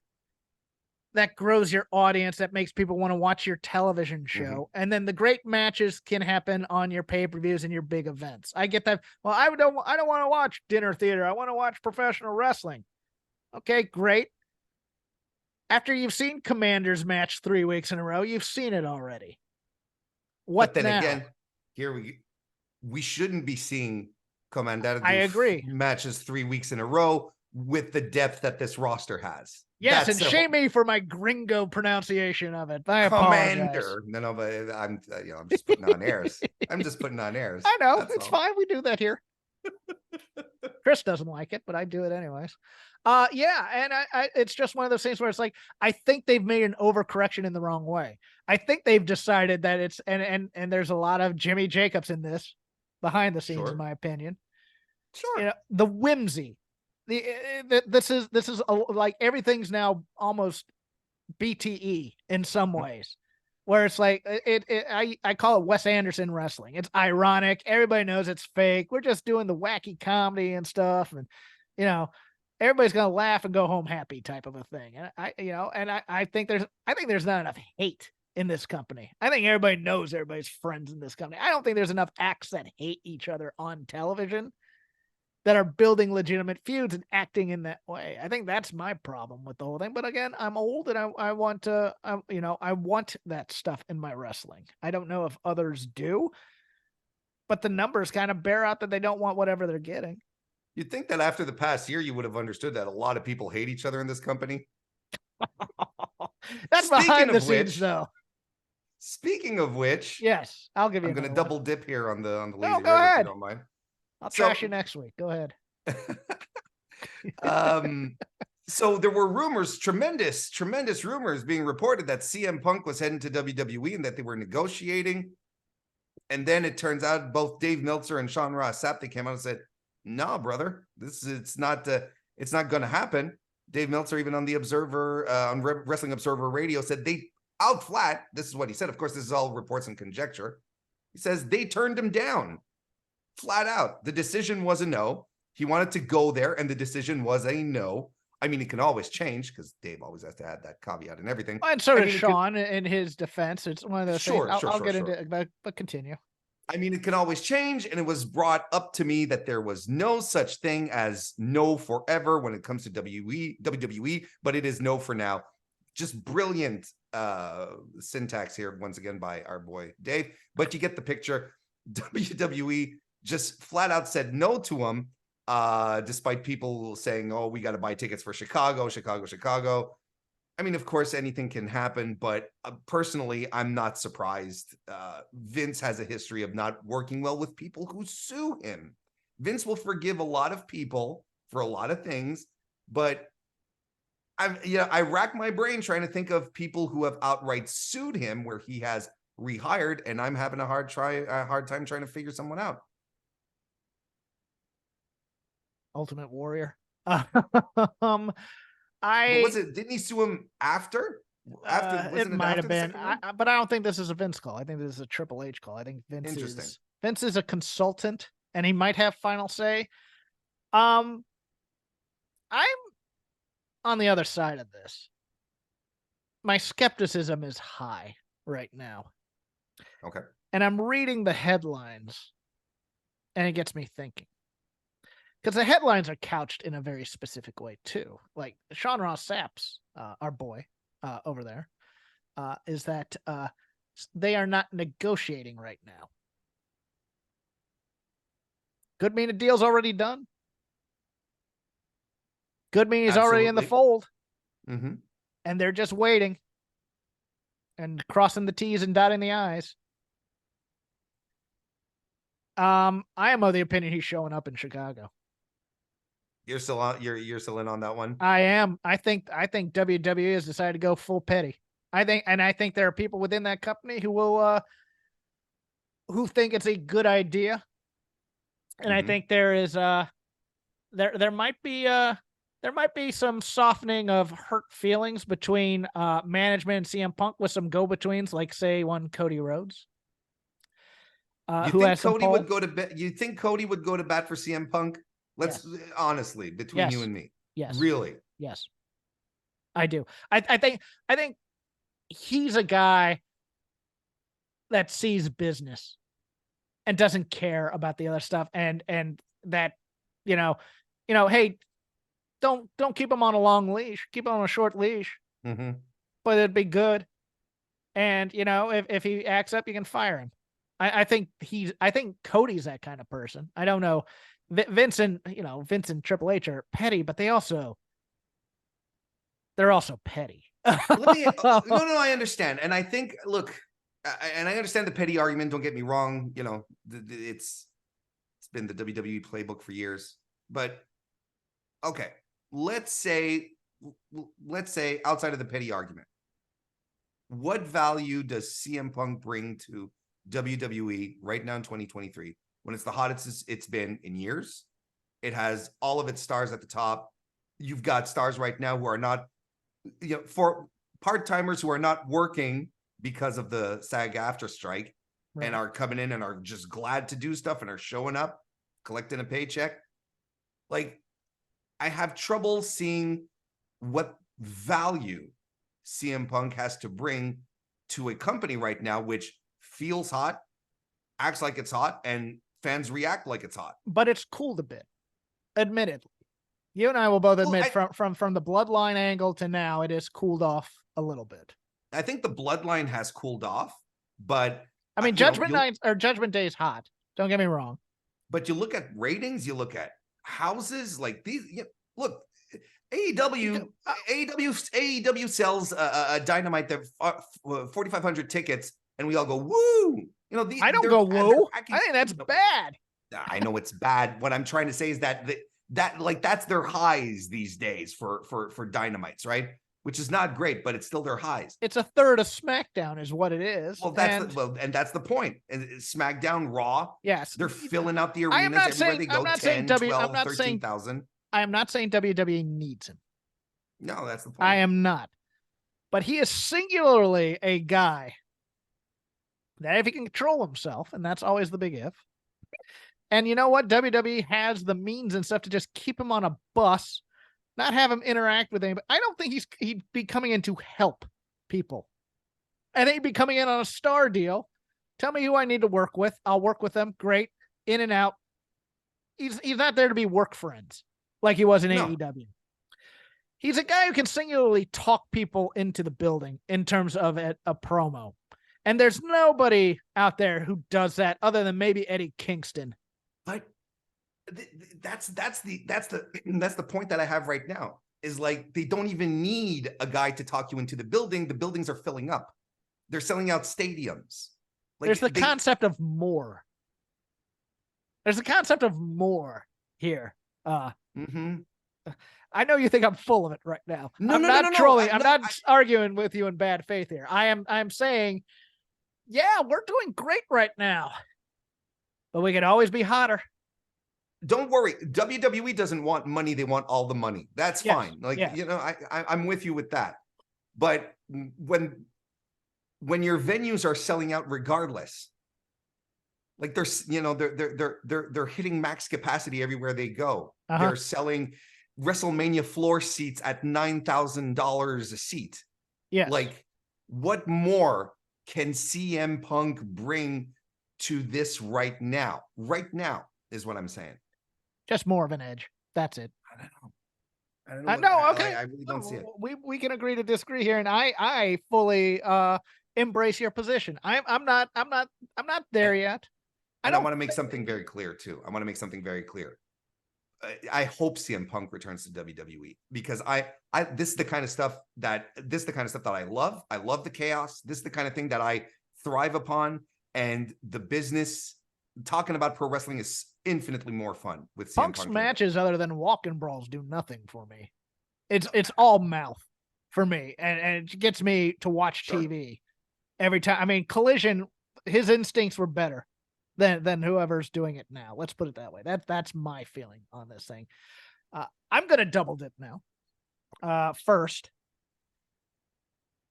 that grows your audience, that makes people want to watch your television show. And then the great matches can happen on your pay-per-views and your big events. I get that. Well, I don't want to watch dinner theater. I want to watch professional wrestling. Okay, great. After you've seen Commander's match 3 weeks in a row, you've seen it already. What But then now? again, here we shouldn't be seeing Commander I agree. matches 3 weeks in a row with the depth that this roster has. Yes, That's and shame me for my gringo pronunciation of it. I apologize. Commander. No, but I'm just putting on airs. I'm just putting on airs. I know, That's it's all. fine. We do that here. Chris doesn't like it, but I do it anyways. Yeah, and I it's just one of those things where it's like, I think they've made an overcorrection in the wrong way. I think they've decided that it's and there's a lot of Jimmy Jacobs in this behind the scenes, Sure. in my opinion. Sure. You know, the whimsy. This is like everything's now almost BTE in some ways, where it's like I call it Wes Anderson wrestling. It's ironic. Everybody knows it's fake. We're just doing the wacky comedy and stuff, and you know, everybody's gonna laugh and go home happy type of a thing. And I think there's not enough hate in this company. I think everybody knows everybody's friends in this company. I don't think there's enough acts that hate each other on television that are building legitimate feuds and acting in that way. I think that's my problem with the whole thing. But again, I'm old and I want that stuff in my wrestling. I don't know if others do, but the numbers kind of bear out that they don't want whatever they're getting. You'd think that after the past year, you would have understood that a lot of people hate each other in this company. That's behind the scenes, though. Speaking of which, yes, I'll give you. I'm going to double dip here on the lazy go river, ahead. if you don't mind. I'll trash you next week. Go ahead. So there were rumors, tremendous rumors being reported that CM Punk was heading to WWE and that they were negotiating. And then it turns out both Dave Meltzer and Sean Ross Sapp, they came out and said, "No, brother, it's not going to happen." Dave Meltzer, even on the Observer, on Wrestling Observer Radio, said they out flat. This is what he said. Of course, this is all reports and conjecture. He says they turned him down flat out. The decision was a no. He wanted to go there, and the decision was a no. I mean, it can always change because Dave always has to add that caveat and everything. And so does Sean in his defense. It's one of those things. I'll get into it, but continue. I mean, it can always change, and it was brought up to me that there was no such thing as no forever when it comes to WWE, but it is no for now. Just brilliant syntax here, once again, by our boy Dave. But you get the picture. WWE just flat out said no to him, despite people saying, "Oh, we got to buy tickets for Chicago. I mean, of course, anything can happen, but personally, I'm not surprised. Vince has a history of not working well with people who sue him. Vince will forgive a lot of people for a lot of things, but I rack my brain trying to think of people who have outright sued him where he has rehired, and I'm having a hard time trying to figure someone out. Ultimate Warrior. Was it? Didn't he sue him after? It might have been, but I don't think this is a Vince call. I think this is a Triple H call. I think Vince is a consultant, and he might have final say. I'm on the other side of this. My skepticism is high right now. Okay. And I'm reading the headlines, and it gets me thinking. Because the headlines are couched in a very specific way, too. Like Sean Ross Sapp's, our boy over there, is that they are not negotiating right now. Could mean a deal's already done. Could mean he's already in the fold. Mm-hmm. And they're just waiting and crossing the T's and dotting the I's. I am of the opinion he's showing up in Chicago. You're still on. You're still in on that one. I am. I think WWE has decided to go full petty. I think there are people within that company who will who think it's a good idea, and I think there is there might be some softening of hurt feelings between management and CM Punk with some go-betweens, like say one Cody Rhodes. You think Cody would go to bat? You think Cody would go to bat for CM Punk? Let's honestly, between you and me. Yes. Really? Yes. I do. I think he's a guy that sees business and doesn't care about the other stuff, and that, you know, hey, don't keep him on a long leash, keep him on a short leash, Mhm. but it'd be good. And if he acts up, you can fire him. I think Cody's that kind of person. I don't know. Vince and Triple H are petty, but they're also petty. Let me no, I understand. And I think, look, and I understand the petty argument, don't get me wrong, it's been the WWE playbook for years. But okay, let's say outside of the petty argument, what value does CM Punk bring to WWE right now in 2023 when it's the hottest it's been in years? It has all of its stars at the top. You've got stars right now who are not, for part-timers who are not working because of the SAG-AFTRA strike, Right. and are coming in and are just glad to do stuff and are showing up, collecting a paycheck. Like, I have trouble seeing what value CM Punk has to bring to a company right now, which feels hot, acts like it's hot, and fans react like it's hot. But it's cooled a bit, admittedly. You and I will both Well, admit from the bloodline angle to now, it has cooled off a little bit. I think the bloodline has cooled off, but I mean, Judgment Day is hot. Don't get me wrong. But you look at ratings, you look at houses like these. Look, AEW sells a Dynamite that 4,500 tickets, and we all go woo. I don't go woo. I think that's bad. I know it's bad. What I'm trying to say is that that's their highs these days for Dynamites, right? Which is not great, but it's still their highs. It's a third of SmackDown is what it is. Well, that's the point. And SmackDown, Raw, yes, they're filling out the arenas everywhere they go. I'm not 10, saying 12, 13,000. I am not saying WWE needs him. No, that's the point. I am not. But he is singularly a guy that if he can control himself, and that's always the big if. And you know what? WWE has the means and stuff to just keep him on a bus, not have him interact with anybody. I don't think he'd be coming in to help people. I think he'd be coming in on a star deal. Tell me who I need to work with. I'll work with them. Great. In and out. He's not there to be work friends like he was in AEW. He's a guy who can singularly talk people into the building in terms of a promo. And there's nobody out there who does that other than maybe Eddie Kingston. But that's the point that I have right now, is like, they don't even need a guy to talk you into the building. The buildings are filling up. They're selling out stadiums. Like, there's the concept of more. There's a concept of more here. I know you think I'm full of it right now. I'm not trolling. I'm not arguing with you in bad faith here. I'm saying, yeah, we're doing great right now, but we can always be hotter. Don't worry. WWE doesn't want money. They want all the money. That's fine. Like, I'm with you with that. But when your venues are selling out regardless, like they're hitting max capacity everywhere they go. They're selling WrestleMania floor seats at $9,000 a seat. Yeah. Like, what more can CM Punk bring to this right now? Right now is what I'm saying. Just more of an edge. That's it. I don't know. Okay. I really don't see it. We can agree to disagree here, and I fully embrace your position. I'm not there yet. I want to make something very clear too. I hope CM Punk returns to WWE, because this is the kind of stuff that I love. I love the chaos. This is the kind of thing that I thrive upon, and the business, talking about pro wrestling, is infinitely more fun with CM Punk's Punk. matches other than walk-in brawls do nothing for me. It's all mouth for me, and it gets me to watch TV every time. I mean, Collision, his instincts were better than whoever's doing it now. Let's put it that way. That's my feeling on this thing. I'm gonna double dip now. First,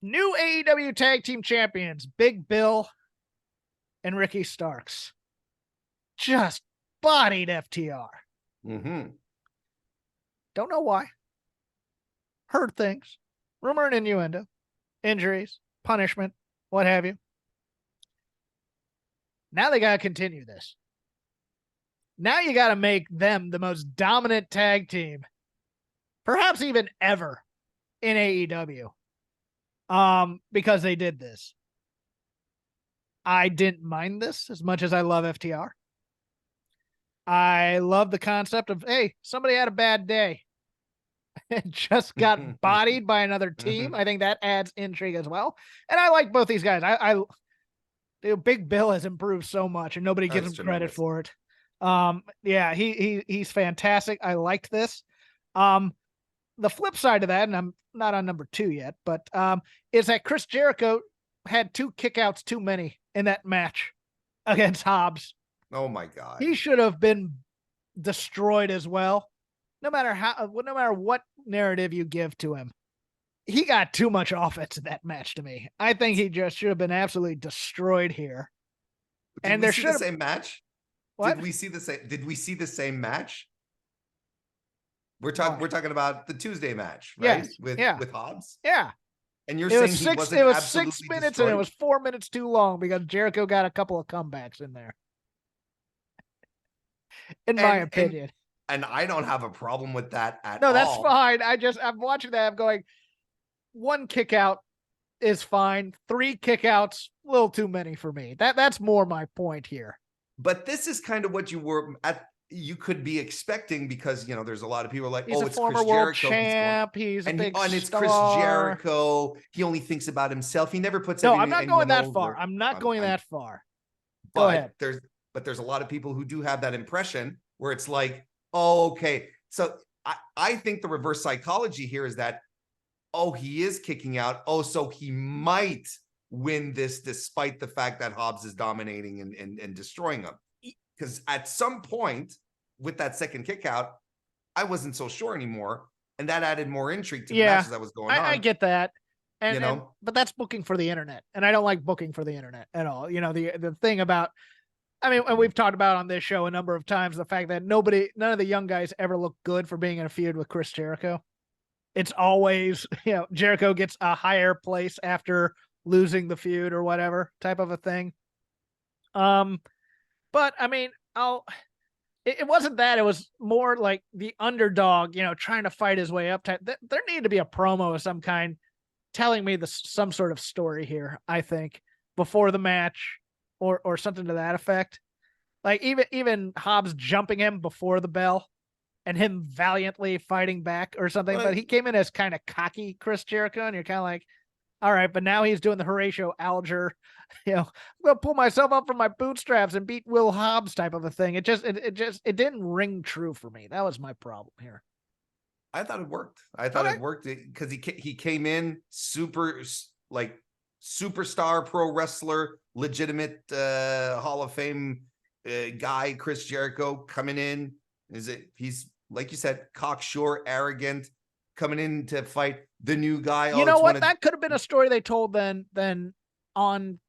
new AEW Tag Team Champions, Big Bill and Ricky Starks, just bodied FTR. Mm-hmm. Don't know why. Heard things. rumor and innuendo, injuries, punishment, what have you. Now they got to continue this. Now you got to make them the most dominant tag team, perhaps even ever, in AEW. Because they did this. I didn't mind this as much as I love FTR. I love the concept of, hey, somebody had a bad day and just got bodied by another team. I think that adds intrigue as well. And I like both these guys. Big Bill has improved so much and nobody gives him credit for it. Yeah, he's fantastic. I liked this. The flip side of that, and I'm not on number 2 yet, but is that Chris Jericho had 2 kickouts too many in that match against Hobbs. Oh my God. He should have been destroyed as well. No matter what narrative you give to him. He got too much offense in that match to me. I think he just should have been absolutely destroyed here. Did we see the same match? What? Did we see the same match? We're talking about the Tuesday match, right? Yes. With Hobbs. Yeah. And you're saying he wasn't it was absolutely 6 minutes destroyed? and it was 4 minutes too long because Jericho got a couple of comebacks in there. In my opinion. And I don't have a problem with that at all. No, all. that's fine. I'm watching that. I'm going, 1 kick out is fine. 3 kickouts, a little too many for me. That's more my point here. But this is kind of what you could be expecting because, you know, there's a lot of people like, he's it's former Chris world Jericho. champ. He's a big and it's star. Chris Jericho. He only thinks about himself. He never puts. No, I'm not going that far. I'm not going that far. Go ahead. There's a lot of people who do have that impression where it's like, oh, okay. So I think the reverse psychology here is that, oh, he is kicking out. Oh, so he might win this despite the fact that Hobbs is dominating and destroying him. Because at some point with that second kick out, I wasn't so sure anymore. And that added more intrigue to the matches that was going on. I get that. But that's booking for the internet. And I don't like booking for the internet at all. You know, the thing about, and we've talked about on this show a number of times, the fact that none of the young guys ever look good for being in a feud with Chris Jericho. It's always, Jericho gets a higher place after losing the feud or whatever type of a thing. But it wasn't that. It was more like the underdog, trying to fight his way up. There needed to be a promo of some kind telling me some sort of story here, I think, before the match or something to that effect. Like even Hobbs jumping him before the bell and him valiantly fighting back or something. But he came in as kind of cocky Chris Jericho, and you're kind of like, all right, but now he's doing the Horatio Alger, I'm gonna pull myself up from my bootstraps and beat Will Hobbs type of a thing. It didn't ring true for me. That was my problem here. I thought it worked. It worked because he came in superstar pro wrestler, legitimate Hall of Fame guy, Chris Jericho coming in. He's like you said, cocksure, arrogant, coming in to fight the new guy. You know what? That could have been a story they told then on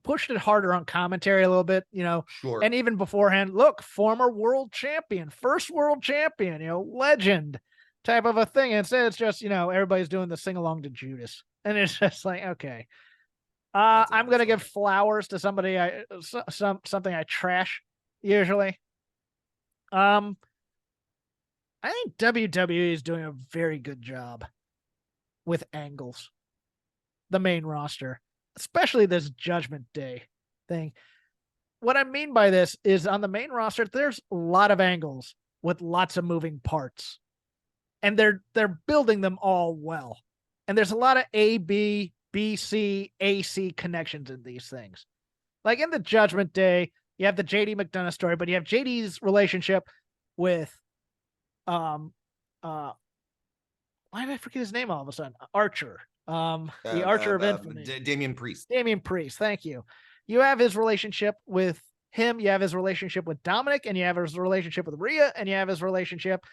pushed it harder on commentary a little bit, Sure. And even beforehand, look, former world champion, first world champion, legend type of a thing. Instead, it's just, everybody's doing the sing along to Judas. And it's just like, okay. I'm going to give flowers to somebody something I trash usually. I think WWE is doing a very good job with angles. The main roster, especially this Judgment Day thing. What I mean by this is on the main roster, there's a lot of angles with lots of moving parts. And they're building them all well. And there's a lot of A, B, B, C, AC connections in these things. Like in the Judgment Day, you have the JD McDonough story, but you have JD's relationship with why did I forget his name all of a sudden? Archer. The Archer of Infamy. Damian Priest. Damian Priest, thank you. You have his relationship with him, you have his relationship with Dominic, and you have his relationship with Rhea, and you have his relationship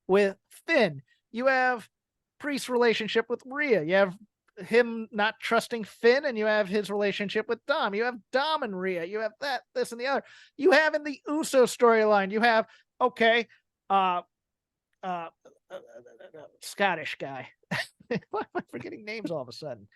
with Finn. You have Priest's relationship with Rhea. You have him not trusting Finn, and you have his relationship with Dom. You have Dom and Rhea. You have that, this, and the other. You have in the Uso storyline, you have, Scottish guy. Why am I forgetting names all of a sudden?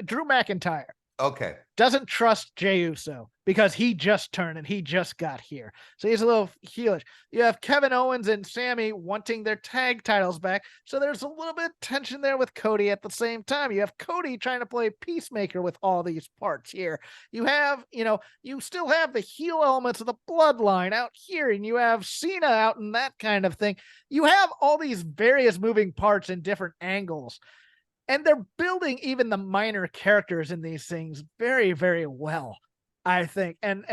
Drew McIntyre Okay. doesn't trust Jey Uso because he just turned and he just got here. So he's a little heelish. You have Kevin Owens and Sammy wanting their tag titles back. So there's a little bit of tension there with Cody at the same time. You have Cody trying to play peacemaker with all these parts here. You have, you still have the heel elements of the bloodline out here, and you have Cena out and that kind of thing. You have all these various moving parts in different angles. And they're building even the minor characters in these things very, very well, I think. And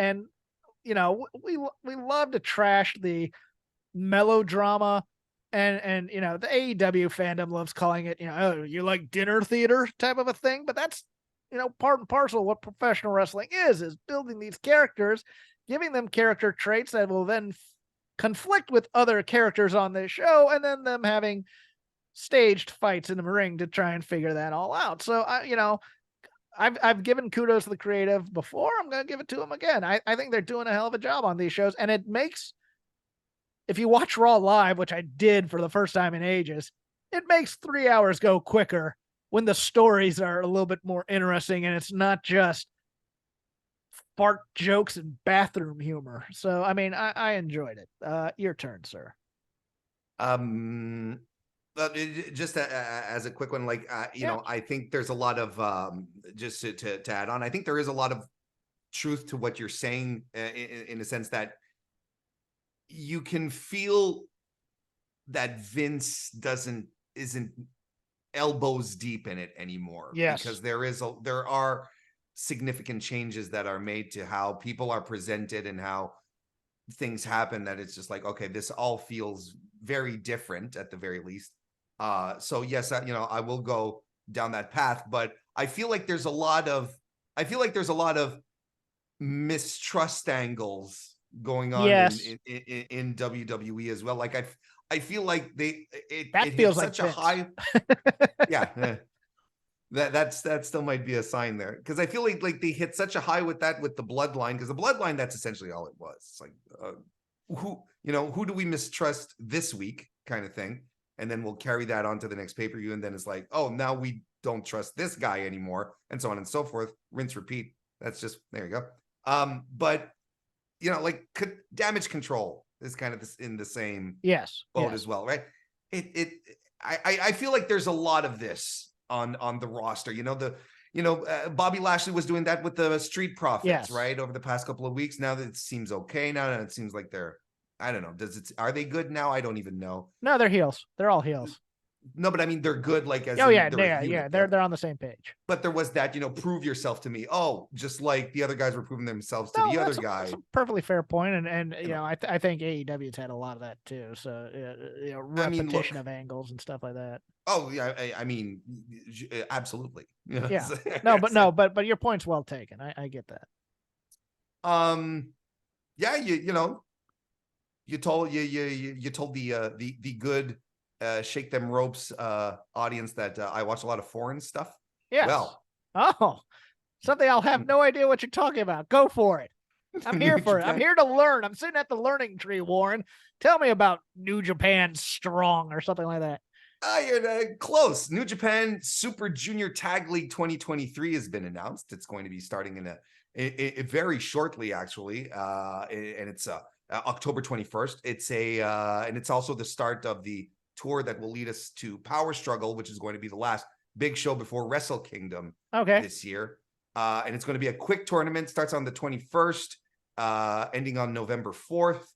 we love to trash the melodrama, and the AEW fandom loves calling it, oh, you like dinner theater type of a thing. But that's part and parcel of what professional wrestling is building these characters, giving them character traits that will then conflict with other characters on the show, and then them having staged fights in the ring to try and figure that all out. So I've given kudos to the creative before. I'm going to give it to them again. I think they're doing a hell of a job on these shows, and it makes, if you watch Raw live, which I did for the first time in ages, it makes 3 hours go quicker when the stories are a little bit more interesting and it's not just fart jokes and bathroom humor. So I mean, I enjoyed it. Your turn, sir. Just as a quick one, like, I think there's a lot of, just to add on, I think there is a lot of truth to what you're saying, in a sense that you can feel that Vince isn't elbows deep in it anymore. Yes. Because there are significant changes that are made to how people are presented and how things happen, that it's just like, okay, this all feels very different at the very least. So yes, I will go down that path, but I feel like there's a lot of mistrust angles going on in WWE as well. Like I feel like it feels hit like such a high. Yeah. That still might be a sign there, because I feel like they hit such a high with the bloodline, because the bloodline, that's essentially all it was. It's like, who do we mistrust this week, kind of thing, and then we'll carry that on to the next pay-per-view, and then it's like, oh, now we don't trust this guy anymore, and so on and so forth. Rinse, repeat. That's just, there you go. But like Damage Control is kind of in the same boat as well, right? I feel like there's a lot of this on the roster. Bobby Lashley was doing that with the Street Profits, right, over the past couple of weeks. Now that it seems okay, now it seems like they're, I don't know, are they good now? I don't even know. No, they're heels. They're all heels. No, but I mean, they're good, like, as they're on the same page. But there was that, prove yourself to me. Oh, just like the other guys were proving themselves to the other guy. That's a perfectly fair point, and I think AEW's had a lot of that too. So repetition of angles and stuff like that. Oh yeah, I mean, absolutely. Yeah. But your point's well taken. I get that. Yeah, you told the good Shake Them Ropes audience that I watch a lot of foreign stuff. Yeah. Well, something I'll have no idea what you're talking about. Go for it. I'm here for it. I'm here to learn. I'm sitting at the learning tree, Warren. Tell me about New Japan Strong or something like that. You're close. New Japan Super Junior Tag League 2023 has been announced. It's going to be starting in very shortly, actually, and it's October 21st. It's and it's also the start of the tour that will lead us to Power Struggle, which is going to be the last big show before Wrestle Kingdom this year. And it's going to be a quick tournament. Starts on the 21st, ending on November 4th.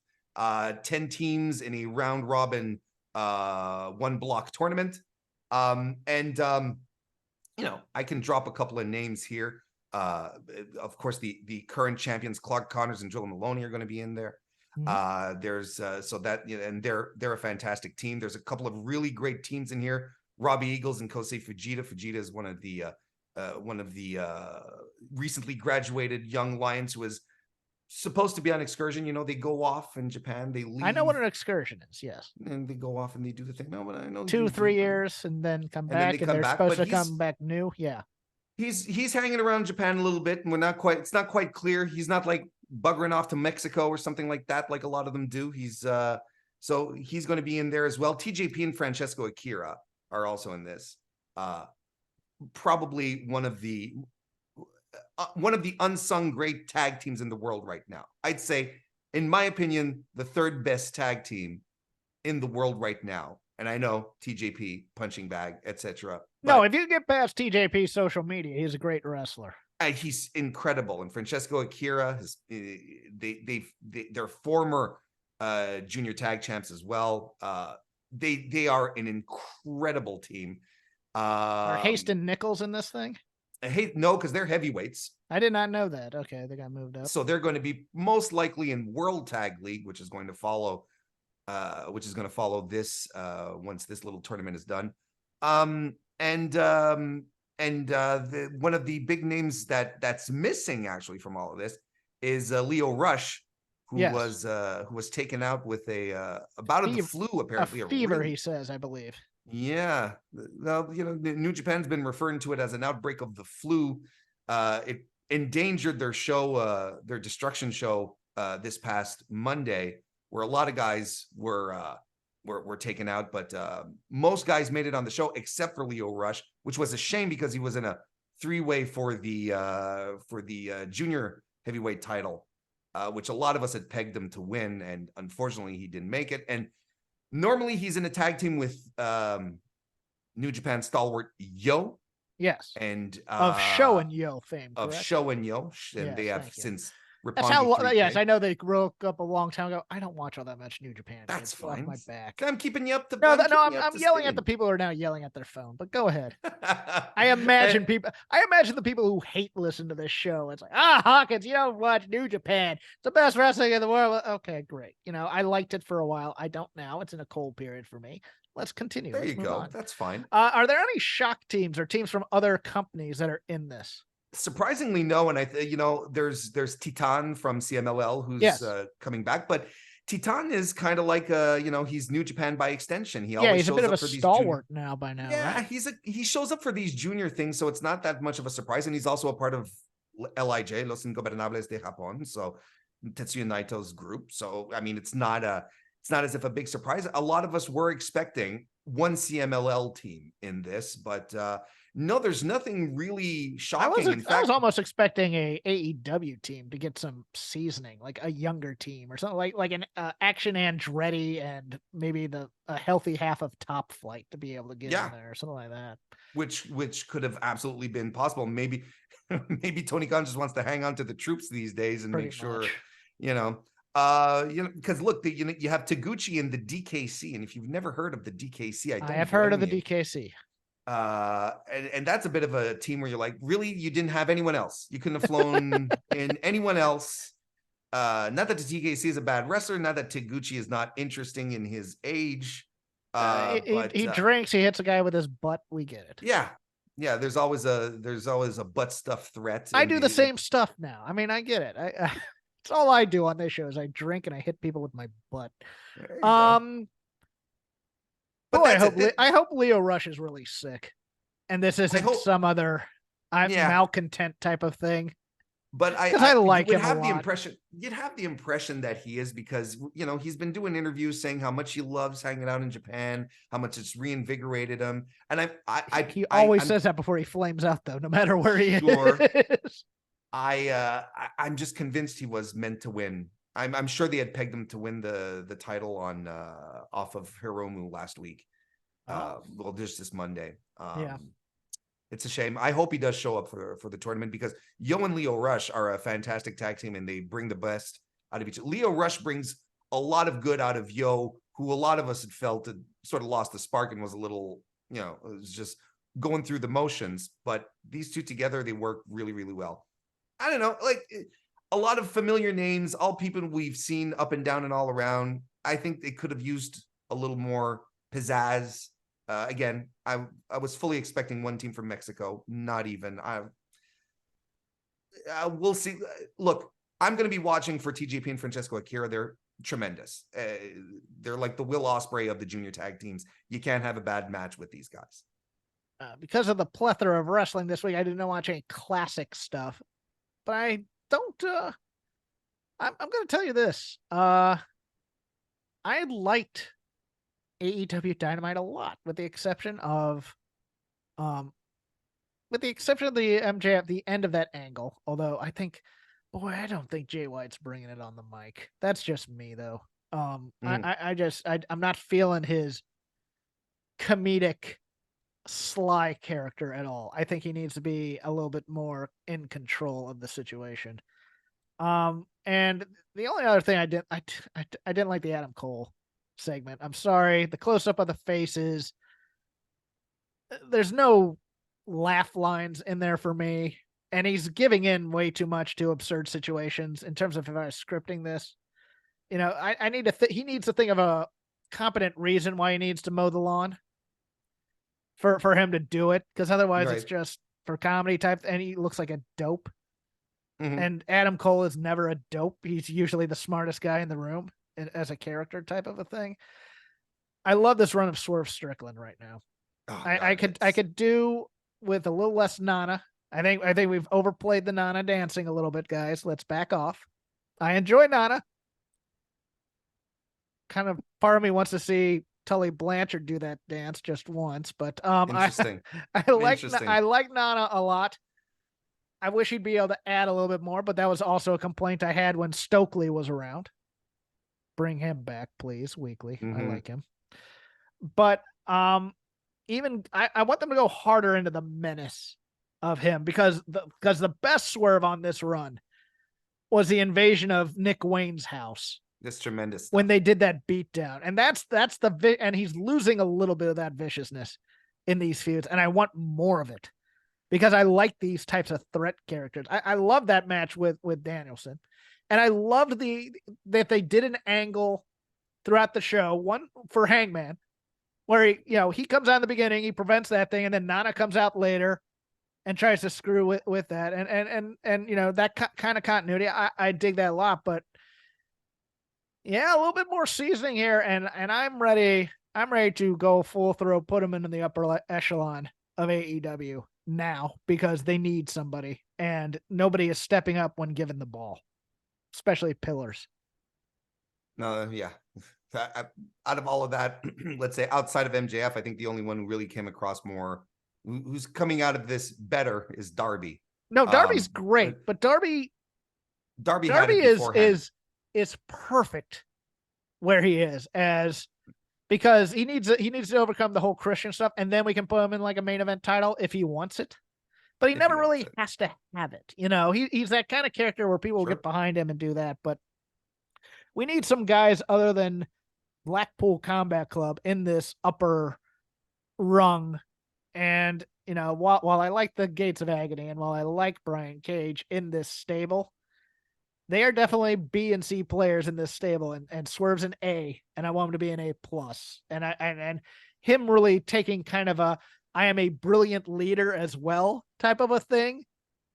10 teams in a round robin one block tournament. I can drop a couple of names here. Of course, the current champions Clark Connors and Joe Maloney are going to be in there. There's and they're a fantastic team. There's a couple of really great teams in here. Robbie Eagles and Kosei Fujita. Fujita is one of the recently graduated young lions who is supposed to be on excursion. They go off in Japan. They leave. I know what an excursion is. Yes. And they go off and they do the thing. No, but I know 2-3 years and then come back, and they're supposed to come back new. Yeah. He's hanging around Japan a little bit, and it's not quite clear. He's not like buggering off to Mexico or something like that, like a lot of them do. So he's going to be in there as well. TJP and Francesco Akira are also in this. probably one of the unsung great tag teams in the world right now. I'd say, in my opinion, the third best tag team in the world right now. And I know TJP, punching bag, etc. No, if you get past TJP's social media, he's a great wrestler. He's incredible. And Francesco Akira, they're former junior tag champs as well. They are an incredible team. Are Haston Nichols in this thing? No, because they're heavyweights. I did not know that. Okay, they got moved up. So they're going to be most likely in World Tag League, which is going to follow this once this little tournament is done. One of the big names that's missing actually from all of this is Leo Rush, who was taken out with a bout of the flu, apparently a fever, he says, I believe. Yeah, well, New Japan's been referring to it as an outbreak of the flu. It endangered their show, their Destruction show, this past Monday, where a lot of guys were taken out, but most guys made it on the show except for Leo Rush, which was a shame because he was in a 3-way for the junior heavyweight title, which a lot of us had pegged him to win, and unfortunately he didn't make it. And normally he's in a tag team with New Japan stalwart Yo. Yes. And of Show and Yo fame. Correct? Of Show and Yo. And yes, they have since That's how. Yes, I know they broke up a long time ago. I don't watch all that much New Japan. That's fine. Off my back. I'm keeping you up to. I'm yelling at the people who are now yelling at their phone. But go ahead. I imagine the people who hate listen to this show. It's like, Hawkins, you don't watch New Japan. It's the best wrestling in the world. Okay, great. I liked it for a while. I don't now. It's in a cold period for me. Let's continue. There you go. That's fine. Are there any shock teams or teams from other companies that are in this? Surprisingly, no. And there's Titan from CMLL who's coming back, but Titan is kind of like he's New Japan by extension. He's a bit of a stalwart now by now. Yeah, right? he shows up for these junior things, so it's not that much of a surprise. And he's also a part of LIJ, Los Ingobernables de Japón, so Tetsuya Naito's group. So I mean, it's not as if a big surprise. A lot of us were expecting one CMLL team in this, but no, there's nothing really shocking. I was almost expecting a AEW team to get some seasoning, like a younger team or something like an Action Andretti and maybe a healthy half of Top Flight to be able to get in there or something like that. Which could have absolutely been possible. Maybe Tony Khan just wants to hang on to the troops these days and make sure, because look, you have Taguchi in the DKC, and if you've never heard of the DKC, I have heard of the DKC. And that's a bit of a team where you're like, really, you didn't have anyone else. You couldn't have flown in anyone else. Not that the TKC is a bad wrestler, not that Taguchi is not interesting in his age. He drinks, he hits a guy with his butt. We get it. Yeah. There's always a butt stuff threat. I do the same stuff now. I mean, I get it. It's all I do on this show is I drink and I hit people with my butt. I hope Leo Rush is really sick, and this isn't some other malcontent type of thing. But I like him a lot. You'd have the impression that he is, because he's been doing interviews saying how much he loves hanging out in Japan, how much it's reinvigorated him, and he always says that before he flames out, though, no matter where he is. I'm just convinced he was meant to win. I'm sure they had pegged him to win the title on off of Hiromu last week. Well, just this Monday. It's a shame. I hope he does show up for the tournament, because Yo and Leo Rush are a fantastic tag team, and they bring the best out of each. Leo Rush brings a lot of good out of Yo, who a lot of us had felt had sort of lost the spark and was a little, it was just going through the motions. But these two together, they work really, really well. I don't know, like a lot of familiar names, all people we've seen up and down and all around. I think they could have used a little more pizzazz. Again, I was fully expecting one team from Mexico. Not even. We'll see. Look, I'm going to be watching for TJP and Francesco Akira. They're tremendous. They're like the Will Ospreay of the junior tag teams. You can't have a bad match with these guys. Because of the plethora of wrestling this week, I didn't watch any classic stuff. But I don't. I'm going to tell you this. I liked AEW Dynamite a lot, with the exception of With the exception of the MJF, the end of that angle. Although boy, I don't think Jay White's bringing it on the mic. That's just me though. Mhm. I'm not feeling his comedic sly character at all. I think he needs to be a little bit more in control of the situation. And the only other thing I didn't like the Adam Cole segment. I'm sorry. The close up of the faces. There's no laugh lines in there for me, and he's giving in way too much to absurd situations in terms of if I was scripting this. I need to. He needs to think of a competent reason why he needs to mow the lawn for him to do it, because otherwise it's Right. just for comedy type, and he looks like a dope. Mhm. And Adam Cole is never a dope. He's usually the smartest guy in the room as a character type of a thing. I love this run of Swerve Strickland right now. Oh I God, I it's could do with a little less Nana. I think we've overplayed the Nana dancing a little bit, guys. Let's back off. I enjoy Nana. Kind of part of me wants to see Tully Blanchard do that dance just once, but interesting. I Interesting. like Nana a lot. I wish he'd be able to add a little bit more, but that was also a complaint I had when Stokely was around. Bring him back, please, weekly. I Mhm. like him. But even I want them to go harder into the menace of him, because the best swerve on this run was the invasion of Nick Wayne's house That's tremendous when stuff. they did that beatdown. And and he's losing a little bit of that viciousness in these feuds, and I want more of it because I like these types of threat characters. I love that match with Danielson, and I loved that they did an angle throughout the show, one for Hangman, where he comes out in the beginning, he prevents that thing, and then Nana comes out later and tries to screw with that, and that kind of continuity. I dig that a lot, but yeah, a little bit more seasoning here, and I'm ready. I'm ready to go full throw, put them into the upper echelon of AEW now, because they need somebody, and nobody is stepping up when given the ball, especially pillars. No, yeah. Out of all of that, let's say outside of MJF, I think the only one who really came across more, who's coming out of this better, is Darby. No, Darby's But great, but Darby had Darby it is beforehand. perfect where he is, as because he needs to overcome the whole Christian stuff, and then we can put him in like a main event title if he wants it. But he If he never wants really it. has to have it. He's that kind of character where people will get Sure. behind him and do that. But we need some guys other than Blackpool Combat Club in this upper rung. And while I like the Gates of Agony, and while I like Brian Cage in this stable, they are definitely B and C players in this stable, and Swerve's an A, and I want him to be an A plus. And him really taking kind of a I am a brilliant leader as well type of a thing,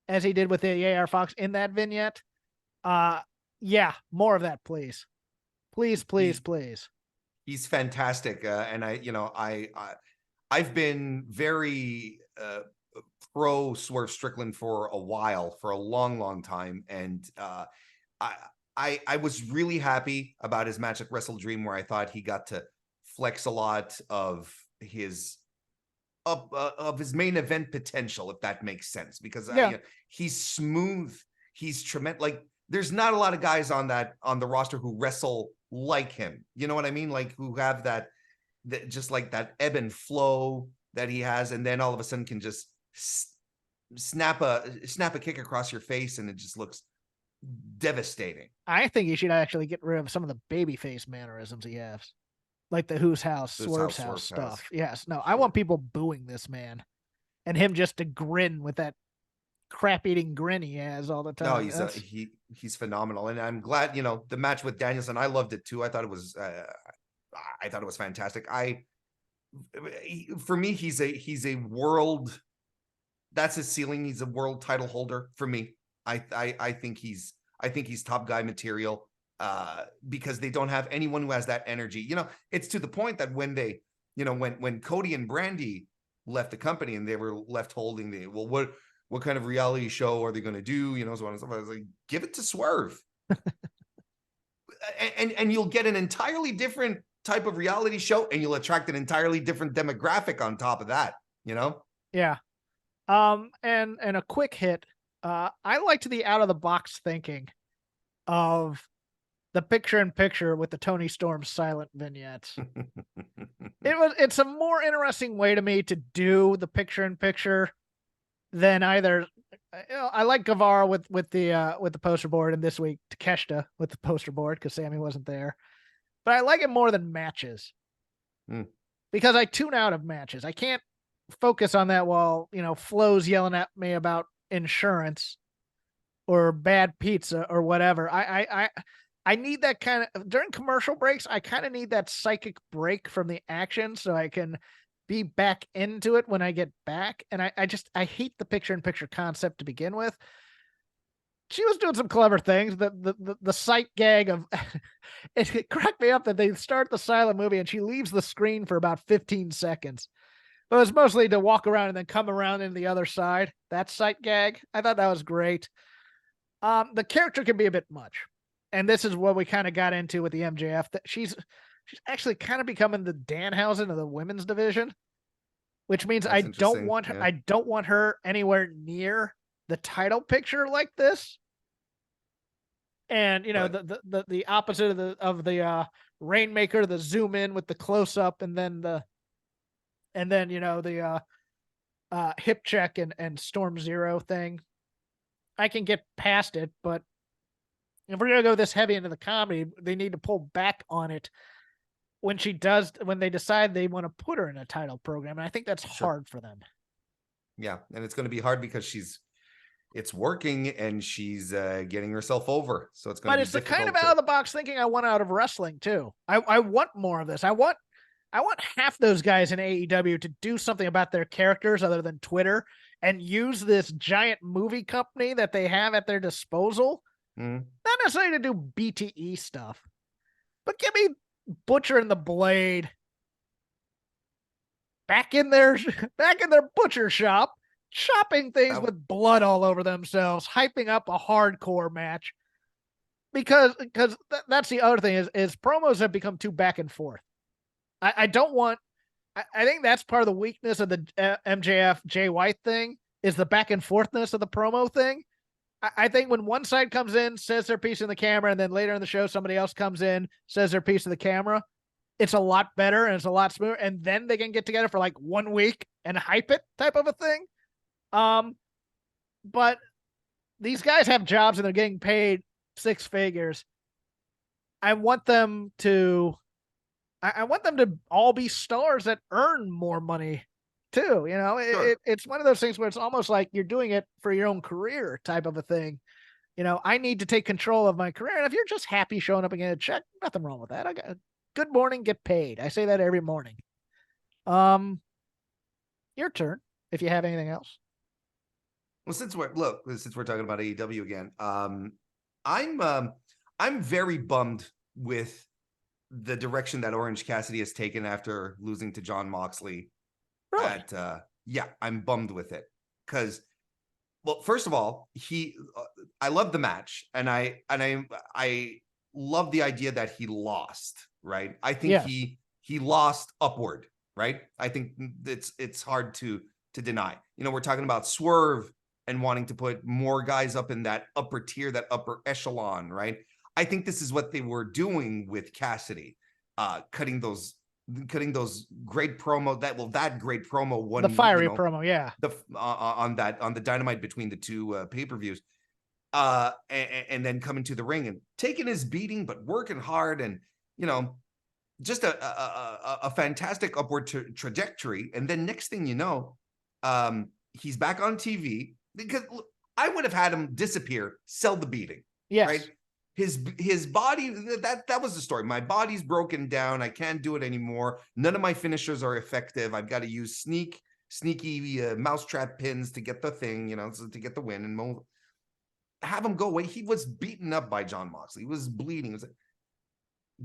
as he did with the AR Fox in that vignette. Uh yeah, more of that, please. Please, please, He's please. he's fantastic. And I've been very pro Swerve Strickland for a while, for a long, long time. And I I was really happy about his match at Wrestle Dream, where I thought he got to flex a lot of his main event potential, if that makes sense. Because Yeah. he's smooth, he's tremendous. Like, there's not a lot of guys on the roster who wrestle like him. You know what I mean? Like, who have that just like that ebb and flow that he has, and then all of a sudden can just snap a kick across your face, and it just looks devastating. I think he should actually get rid of some of the babyface mannerisms he has. Like the Who's House, This is how Swerve's House Swerve has. stuff. Yes. No, I want Sure. people booing this man, and him just to grin with that crap eating grin he has all the No, time. That's he's phenomenal, and I'm glad the match with Danielson. I loved it too. I thought it was fantastic. For me, he's a world. That's his ceiling. He's a world title holder for me. I think he's top guy material. Because they don't have anyone who has that energy. It's to the point that when when Cody and Brandy left the company, and they were left holding what kind of reality show are they going to do? So on and so forth. I was like, give it to Swerve, and you'll get an entirely different type of reality show, and you'll attract an entirely different demographic on top of that. Yeah. And a quick hit. I liked the out of the box thinking of the picture in picture with the Tony Storm silent vignettes. It's a more interesting way to me to do the picture in picture than either. I like Guevara with the poster board, and this week Takeshita with the poster board because Sammy wasn't there. But I like it more than matches Mm. because I tune out of matches. I can't focus on that while Flo's yelling at me about insurance or bad pizza or whatever. I need that kind of during commercial breaks. I kind of need that psychic break from the action so I can be back into it when I get back. And I hate the picture in picture concept to begin with. She was doing some clever things. The sight gag of it cracked me up that they start the silent movie and she leaves the screen for about 15 seconds. But it was mostly to walk around and then come around into the other side. That sight gag, I thought that was great. The character can be a bit much, and this is what we kind of got into with the MJF. That she's actually kind of becoming the Danhausen of the women's division, which means That's interesting. Yeah. I don't want her anywhere near the title picture like this. And But the opposite of the Rainmaker, the zoom in with the close up, and then the hip check and Storm Zero thing. I can get past it, but if we're gonna go this heavy into the comedy, they need to pull back on it when they decide they want to put her in a title program. And I think that's sure. hard for them. Yeah. And it's going to be hard because it's working and she's getting herself over. So it's going But to be it's the kind of difficult out of the box thinking I want out of wrestling too. I want more of this. I want half those guys in AEW to do something about their characters other than Twitter and use this giant movie company that they have at their disposal. Mm. Not necessarily to do BTE stuff, but give me Butcher and the Blade back in their butcher shop, chopping things with blood all over themselves, hyping up a hardcore match. Because that's the other thing is promos have become too back and forth. I don't want. I think that's part of the weakness of the MJF Jay White thing is the back and forthness of the promo thing. I think when one side comes in, says their piece in the camera, and then later in the show somebody else comes in, says their piece of the camera, it's a lot better and it's a lot smoother. And then they can get together for like 1 week and hype it type of a thing. But these guys have jobs and they're getting paid 6 figures. I want them to all be stars that earn more money too. Sure. It's one of those things where it's almost like you're doing it for your own career type of a thing. I need to take control of my career. And if you're just happy showing up and getting a check, nothing wrong with that. I got good morning, get paid. I say that every morning. Your turn if you have anything else. Well, since we're talking about AEW again, I'm very bummed with the direction that Orange Cassidy has taken after losing to Jon Moxley. Really? I'm bummed with it because, well, first of all, I love the match and I love the idea that he lost, right? I think Yes. he lost upward, right? I think it's hard to deny. We're talking about Swerve and wanting to put more guys up in that upper tier, that upper echelon, right? I think this is what they were doing with Cassidy, cutting those great promo. That great promo one, The fiery promo, yeah. On the Dynamite between the two pay-per-views, and then coming to the ring and taking his beating, but working hard, and just a fantastic upward trajectory. And then next thing you know, he's back on TV because I would have had him disappear, sell the beating, Yes. right? His body, that was the story. My body's broken down. I can't do it anymore. None of my finishers are effective. I've got to use sneaky mousetrap pins to get the thing, to get the win and have him go away. He was beaten up by Jon Moxley. He was bleeding. It was like,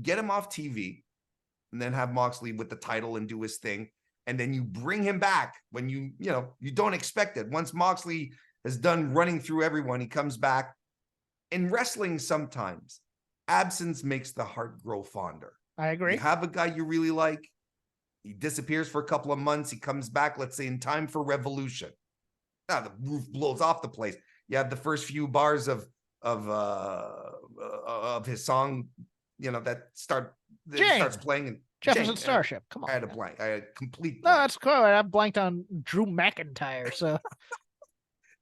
get him off TV and then have Moxley with the title and do his thing. And then you bring him back when you don't expect it. Once Moxley is done running through everyone, he comes back. In wrestling, sometimes absence makes the heart grow fonder. I agree. You have a guy you really like, He disappears for a couple of months. He comes back, let's say in time for Revolution. Now the roof blows off the place. You have the first few bars of his song, you know, that starts playing. And Jefferson Starship. Come on. I had a blank. I had a complete No, blank. that's cool. I blanked on Drew McIntyre. So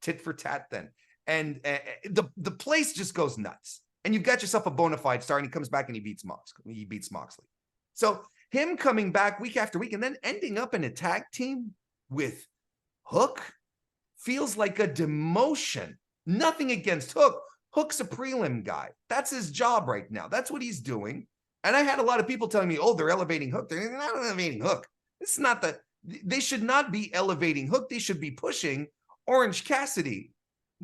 tit for tat then. And the place just goes nuts. And you've got yourself a bona fide star, and he comes back and he beats Moxley. So him coming back week after week and then ending up in a tag team with Hook feels like a demotion. Nothing against Hook. Hook's a prelim guy. That's his job right now. That's what he's doing. And I had a lot of people telling me, oh, they're elevating Hook. They're not elevating Hook. It's not they should not be elevating Hook. They should be pushing Orange Cassidy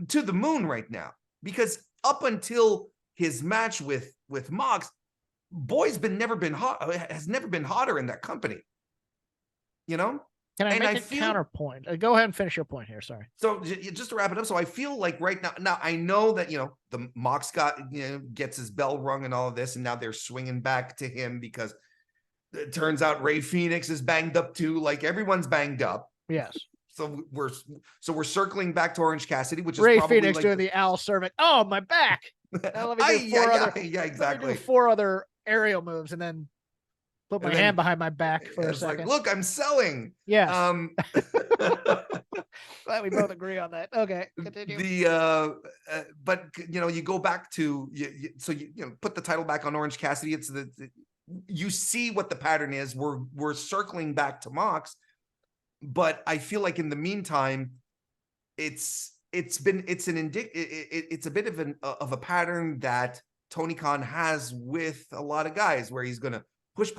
to the moon right now. Because up until his match with Mox, Boy's never been hotter in that company. You know? Can I make a counterpoint? Go ahead and finish your point here. Sorry. So just to wrap it up, so I feel like right now I know that, you know, the Mox gets his bell rung and all of this, and now they're swinging back to him because it turns out Ray Phoenix is banged up too. Like everyone's banged up. Yes. So we're circling back to Orange Cassidy, which is Ray probably Phoenix like doing the Al Servant. Oh, my back. Now let me do exactly. Let me do 4 other aerial moves and then put my hand behind my back for a second. Like, look, I'm selling. Yes. Glad we both agree on that. Okay, continue. But you know, you go back to so you know, put the title back on Orange Cassidy. It's you see what the pattern is. We're circling back to Mox, but I feel like in the meantime, it's a bit of a pattern that Tony Khan has with a lot of guys, where he's gonna push,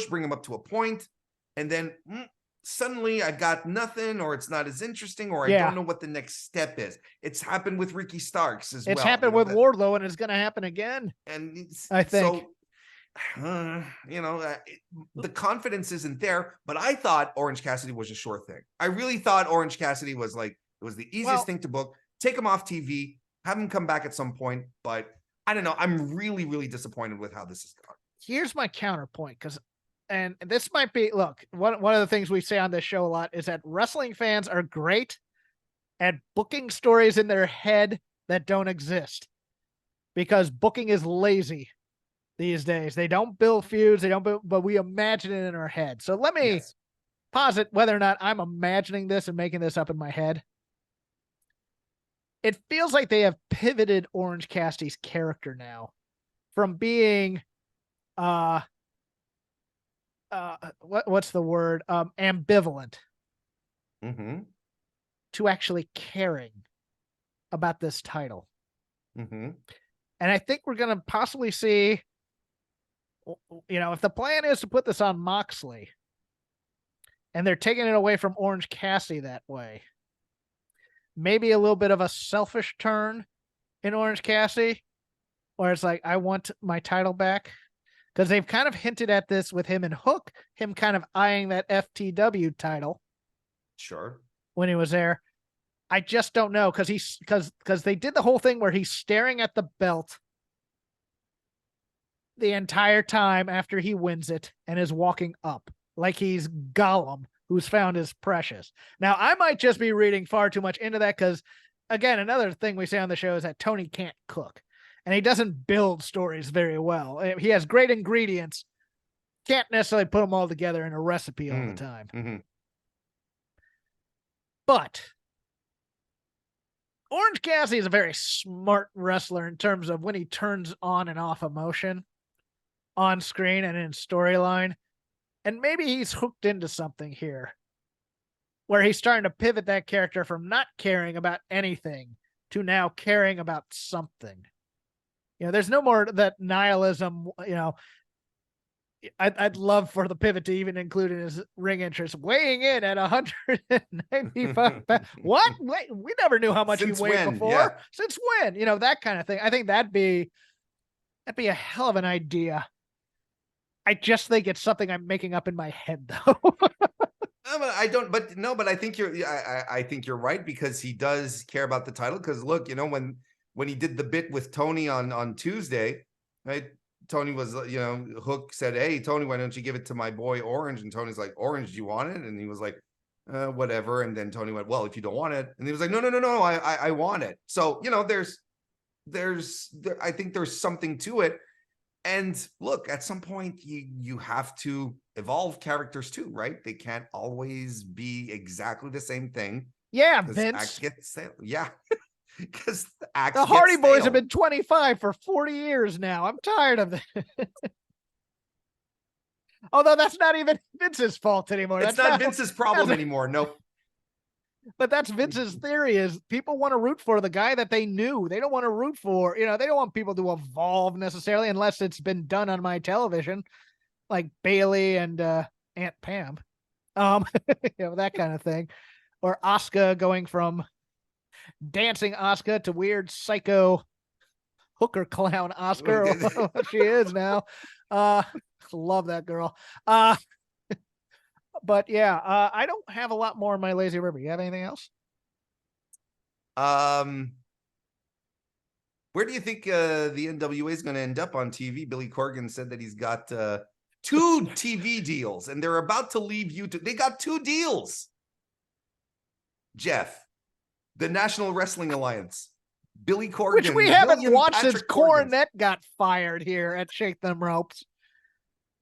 bring them up to a point, and then suddenly I got nothing, or it's not as interesting, or I don't know what the next step is. It's happened with Ricky Starks as well. It's happened with Wardlow, and it's going to happen again. And I think. So, you know, the confidence isn't there, but I thought Orange Cassidy was a sure thing. I really thought Orange Cassidy was like, it was the easiest thing to book. Take him off TV, have him come back at some point, but I don't know. I'm really, really disappointed with how this has gone. Here's my counterpoint, and this might be, look, one of the things we say on this show a lot is that wrestling fans are great at booking stories in their head that don't exist, because booking is lazy these days. They don't build feuds, but we imagine it in our head. So let me posit whether or not I'm imagining this and making this up in my head. It feels like they have pivoted Orange Cassidy's character now from being what's the word? Ambivalent to actually caring about this title. And I think we're going to possibly see, you know, if the plan is to put this on Moxley and they're taking it away from Orange Cassidy that way, maybe a little bit of a selfish turn in Orange Cassidy, where it's like, I want my title back. Because they've kind of hinted at this with him and Hook, him kind of eyeing that FTW title. Sure. When he was there. I just don't know, because they did the whole thing where he's staring at the belt the entire time after he wins it and is walking up like he's Gollum, who's found his precious. Now, I might just be reading far too much into that, because, again, another thing we say on the show is that Tony can't cook. And he doesn't build stories very well. He has great ingredients. Can't necessarily put them all together in a recipe all the time. But Orange Cassidy is a very smart wrestler in terms of when he turns on and off emotion on screen and in storyline. And maybe he's hooked into something here, where he's starting to pivot that character from not caring about anything to now caring about something. You know, there's no more that nihilism, you know. I'd love for the pivot to even include in his ring entrance, weighing in at 195 pounds. What? Wait, we never knew how much he weighed before. Yeah. Since when? You know, that kind of thing. I think that'd be a hell of an idea. I just think it's something I'm making up in my head, though. But I think I think you're right, because he does care about the title. Because look, you know, when he did the bit with Tony on Tuesday, right? Tony was, Hook said, "Hey, Tony, why don't you give it to my boy Orange?" And Tony's like, "Orange, do you want it?" And he was like, whatever. And then Tony went, "Well, if you don't want it," and he was like, no, I want it. So, I think there's something to it. And look, at some point you have to evolve characters too, right? They can't always be exactly the same thing. Yeah, Because acts Vince. get stale. Yeah. Because acts The get Hardy Boys have stale. been 25 for 40 years now. I'm tired of it. Although that's not even Vince's fault anymore. It's That's not Vince's problem that's anymore. Nope. but that's Vince's theory is people want to root for the guy that they knew. They don't want to root for, they don't want people to evolve necessarily unless it's been done on my television, like Bailey and Aunt Pam. That kind of thing. Or Asuka going from dancing Asuka to weird psycho hooker clown Oscar, or what she is now. Love that girl. But yeah, I don't have a lot more in my lazy river. You have anything else? Where do you think the NWA is going to end up on TV? Billy Corgan said that he's got 2 TV deals, and they're about to leave YouTube. They got 2 deals. Jeff, the National Wrestling Alliance, Billy Corgan, which we haven't watched Patrick since Corgan. Cornette got fired here at Shake Them Ropes,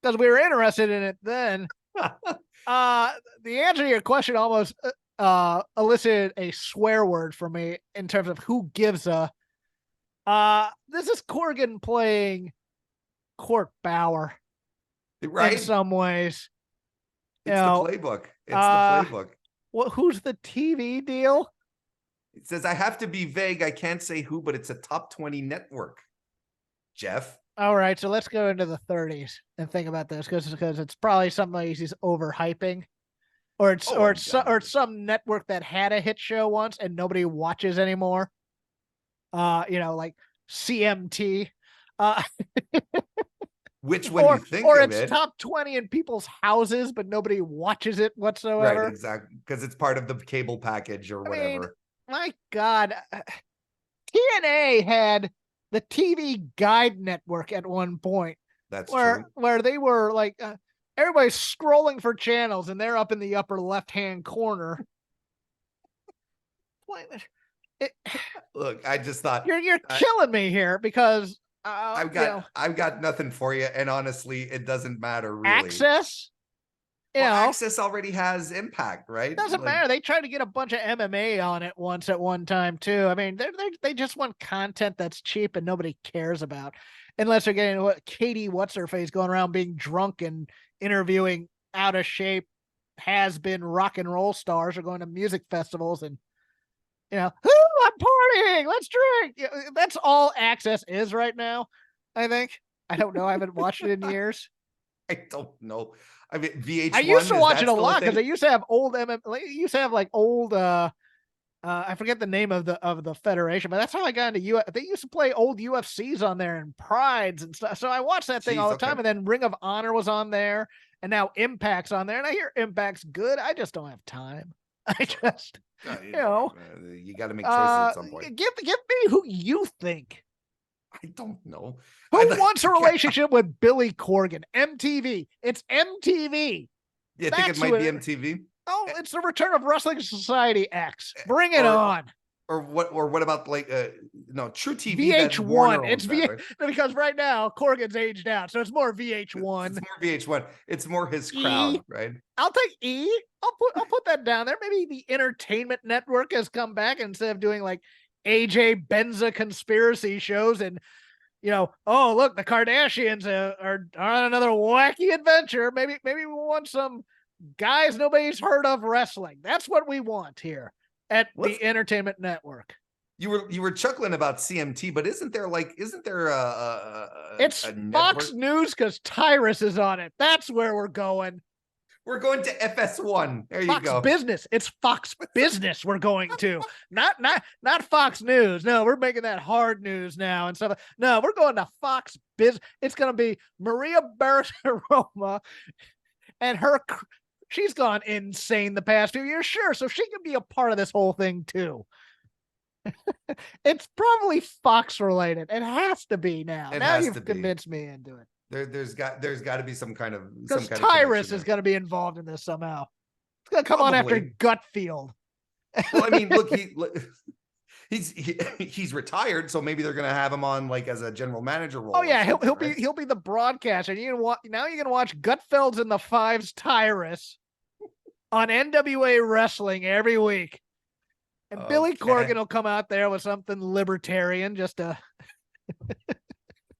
because we were interested in it then. The answer to your question almost elicited a swear word for me in terms of who gives a. This is Corgan playing Court Bauer, right? In some ways, it's the playbook. It's the playbook. Who's the TV deal? It says I have to be vague. I can't say who, but it's a top 20 network. Jeff. All right, so let's go into the 30s and think about this because it's probably something like he's overhyping, or it's some network that had a hit show once and nobody watches anymore. Like CMT. Which, when you think of it's top 20 in people's houses, but nobody watches it whatsoever. Right, exactly, because it's part of the cable package or whatever. My God, TNA had the TV Guide Network at one point. That's true. Where they were like, everybody's scrolling for channels and they're up in the upper left-hand corner. Look, I just thought you're killing me here because I've got nothing for you, and honestly, it doesn't matter really. Access. Access already has Impact, right? Doesn't matter. They tried to get a bunch of MMA on it once at one time too. I mean, they just want content that's cheap and nobody cares about, unless they're getting Katie what's her face going around being drunk and interviewing out of shape has been rock and roll stars, or going to music festivals and I'm partying. Let's drink. That's all Access is right now. I think. I don't know. I haven't watched it in years. I don't know. I mean, VH1. I used to watch it a lot because they used to have old used to have like old I forget the name of the federation, but that's how I got into They used to play old UFCs on there and Prides and stuff. So I watched that thing all the time. And then Ring of Honor was on there, and now Impact's on there. And I hear Impact's good. I just don't have time. I just you got to make choices at some point. Give me who you think. I don't know. Who wants a relationship with Billy Corgan? MTV. It's MTV. You think it might be MTV? Oh, it's the return of Wrestling Society X. Bring it on. Or what about like True TV? VH1. It's because right now Corgan's aged out, so it's more VH1. It's more VH1. It's more his crowd, right? I'll take E. I'll put that down there. Maybe the Entertainment Network has come back, and instead of doing like AJ Benza conspiracy shows and oh look, the Kardashians are on another wacky adventure. Maybe we want some guys nobody's heard of wrestling. That's what we want here at the Entertainment Network. You were chuckling about CMT, but isn't there it's Fox News because Tyrus is on it. That's where we're going. We're going to FS1. There you Fox go. Business. It's Fox Business we're going to. Not Fox News. No, we're making that hard news now and stuff. No, we're going to Fox Business. It's going to be Maria Bartiromo and she's gone insane the past few years. Sure, so she can be a part of this whole thing too. It's probably Fox related. It has to be now. It Now has to you've be. convinced me into it. There's got to be some kind of Because connection Tyrus is there. going to be involved in this somehow. It's going to come on after Probably. Gutfield. Well, I mean, look, he's retired, so maybe they're gonna have him on like as a general manager role. Oh yeah, he'll right? be the broadcaster. Now you're gonna watch Gutfeld's and the Fives Tyrus on NWA Wrestling every week, and Billy Corgan will come out there with something libertarian just to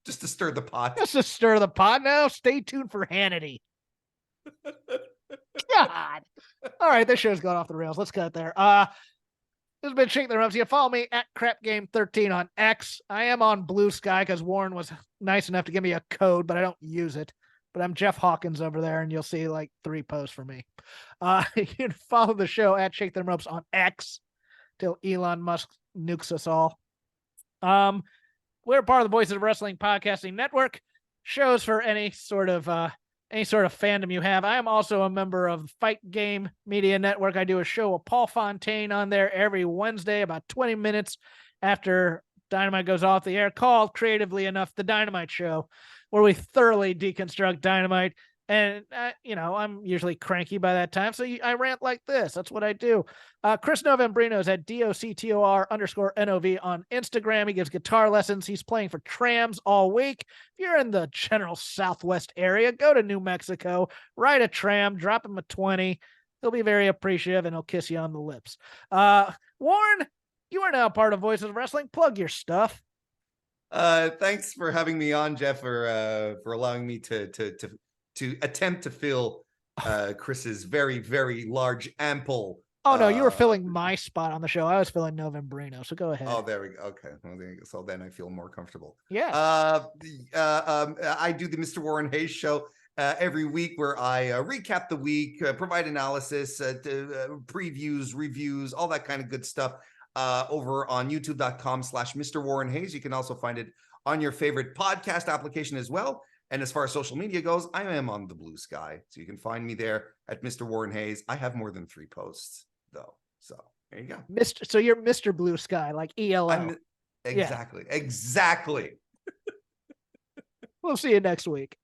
stir the pot. Just to stir the pot. Now stay tuned for Hannity. God. All right, this show's gone off the rails. Let's cut it there. This has been Shaking the Rumps. You follow me at CrapGame13 on X. I am on Blue Sky because Warren was nice enough to give me a code, but I don't use it. But I'm Jeff Hawkins over there, and you'll see like 3 posts from me. You can follow the show at Shake Them Ropes on X till Elon Musk nukes us all. We're part of the Voices of Wrestling Podcasting Network. Shows for any sort of fandom you have. I am also a member of Fight Game Media Network. I do a show with Paul Fontaine on there every Wednesday, about 20 minutes after Dynamite goes off the air, called creatively enough The Dynamite Show, where we thoroughly deconstruct Dynamite. And, I'm usually cranky by that time, so I rant like this. That's what I do. Chris Novembrino is at DOCTOR_NOV on Instagram. He gives guitar lessons. He's playing for Trams all week. If you're in the general Southwest area, go to New Mexico, ride a tram, drop him a 20. He'll be very appreciative, and he'll kiss you on the lips. Warren, you are now part of Voices of Wrestling. Plug your stuff. Thanks for having me on, Jeff, for allowing me to attempt to fill Chris's very, very large, ample. Oh no, you were filling my spot on the show. I was filling Novembrino, so go ahead. Oh, there we go. Okay, well, so then I feel more comfortable. Yeah. I do the Mr. Warren Hayes show every week, where I recap the week, provide analysis, previews, reviews, all that kind of good stuff. Over on YouTube.com/Mr. Warren Hayes. You can also find it on your favorite podcast application as well. And as far as social media goes, I am on the Blue Sky, so you can find me there at Mr. Warren Hayes. I have more than 3 posts though, so there you go. So you're Mr. Blue Sky, like ELO. Exactly. We'll see you next week.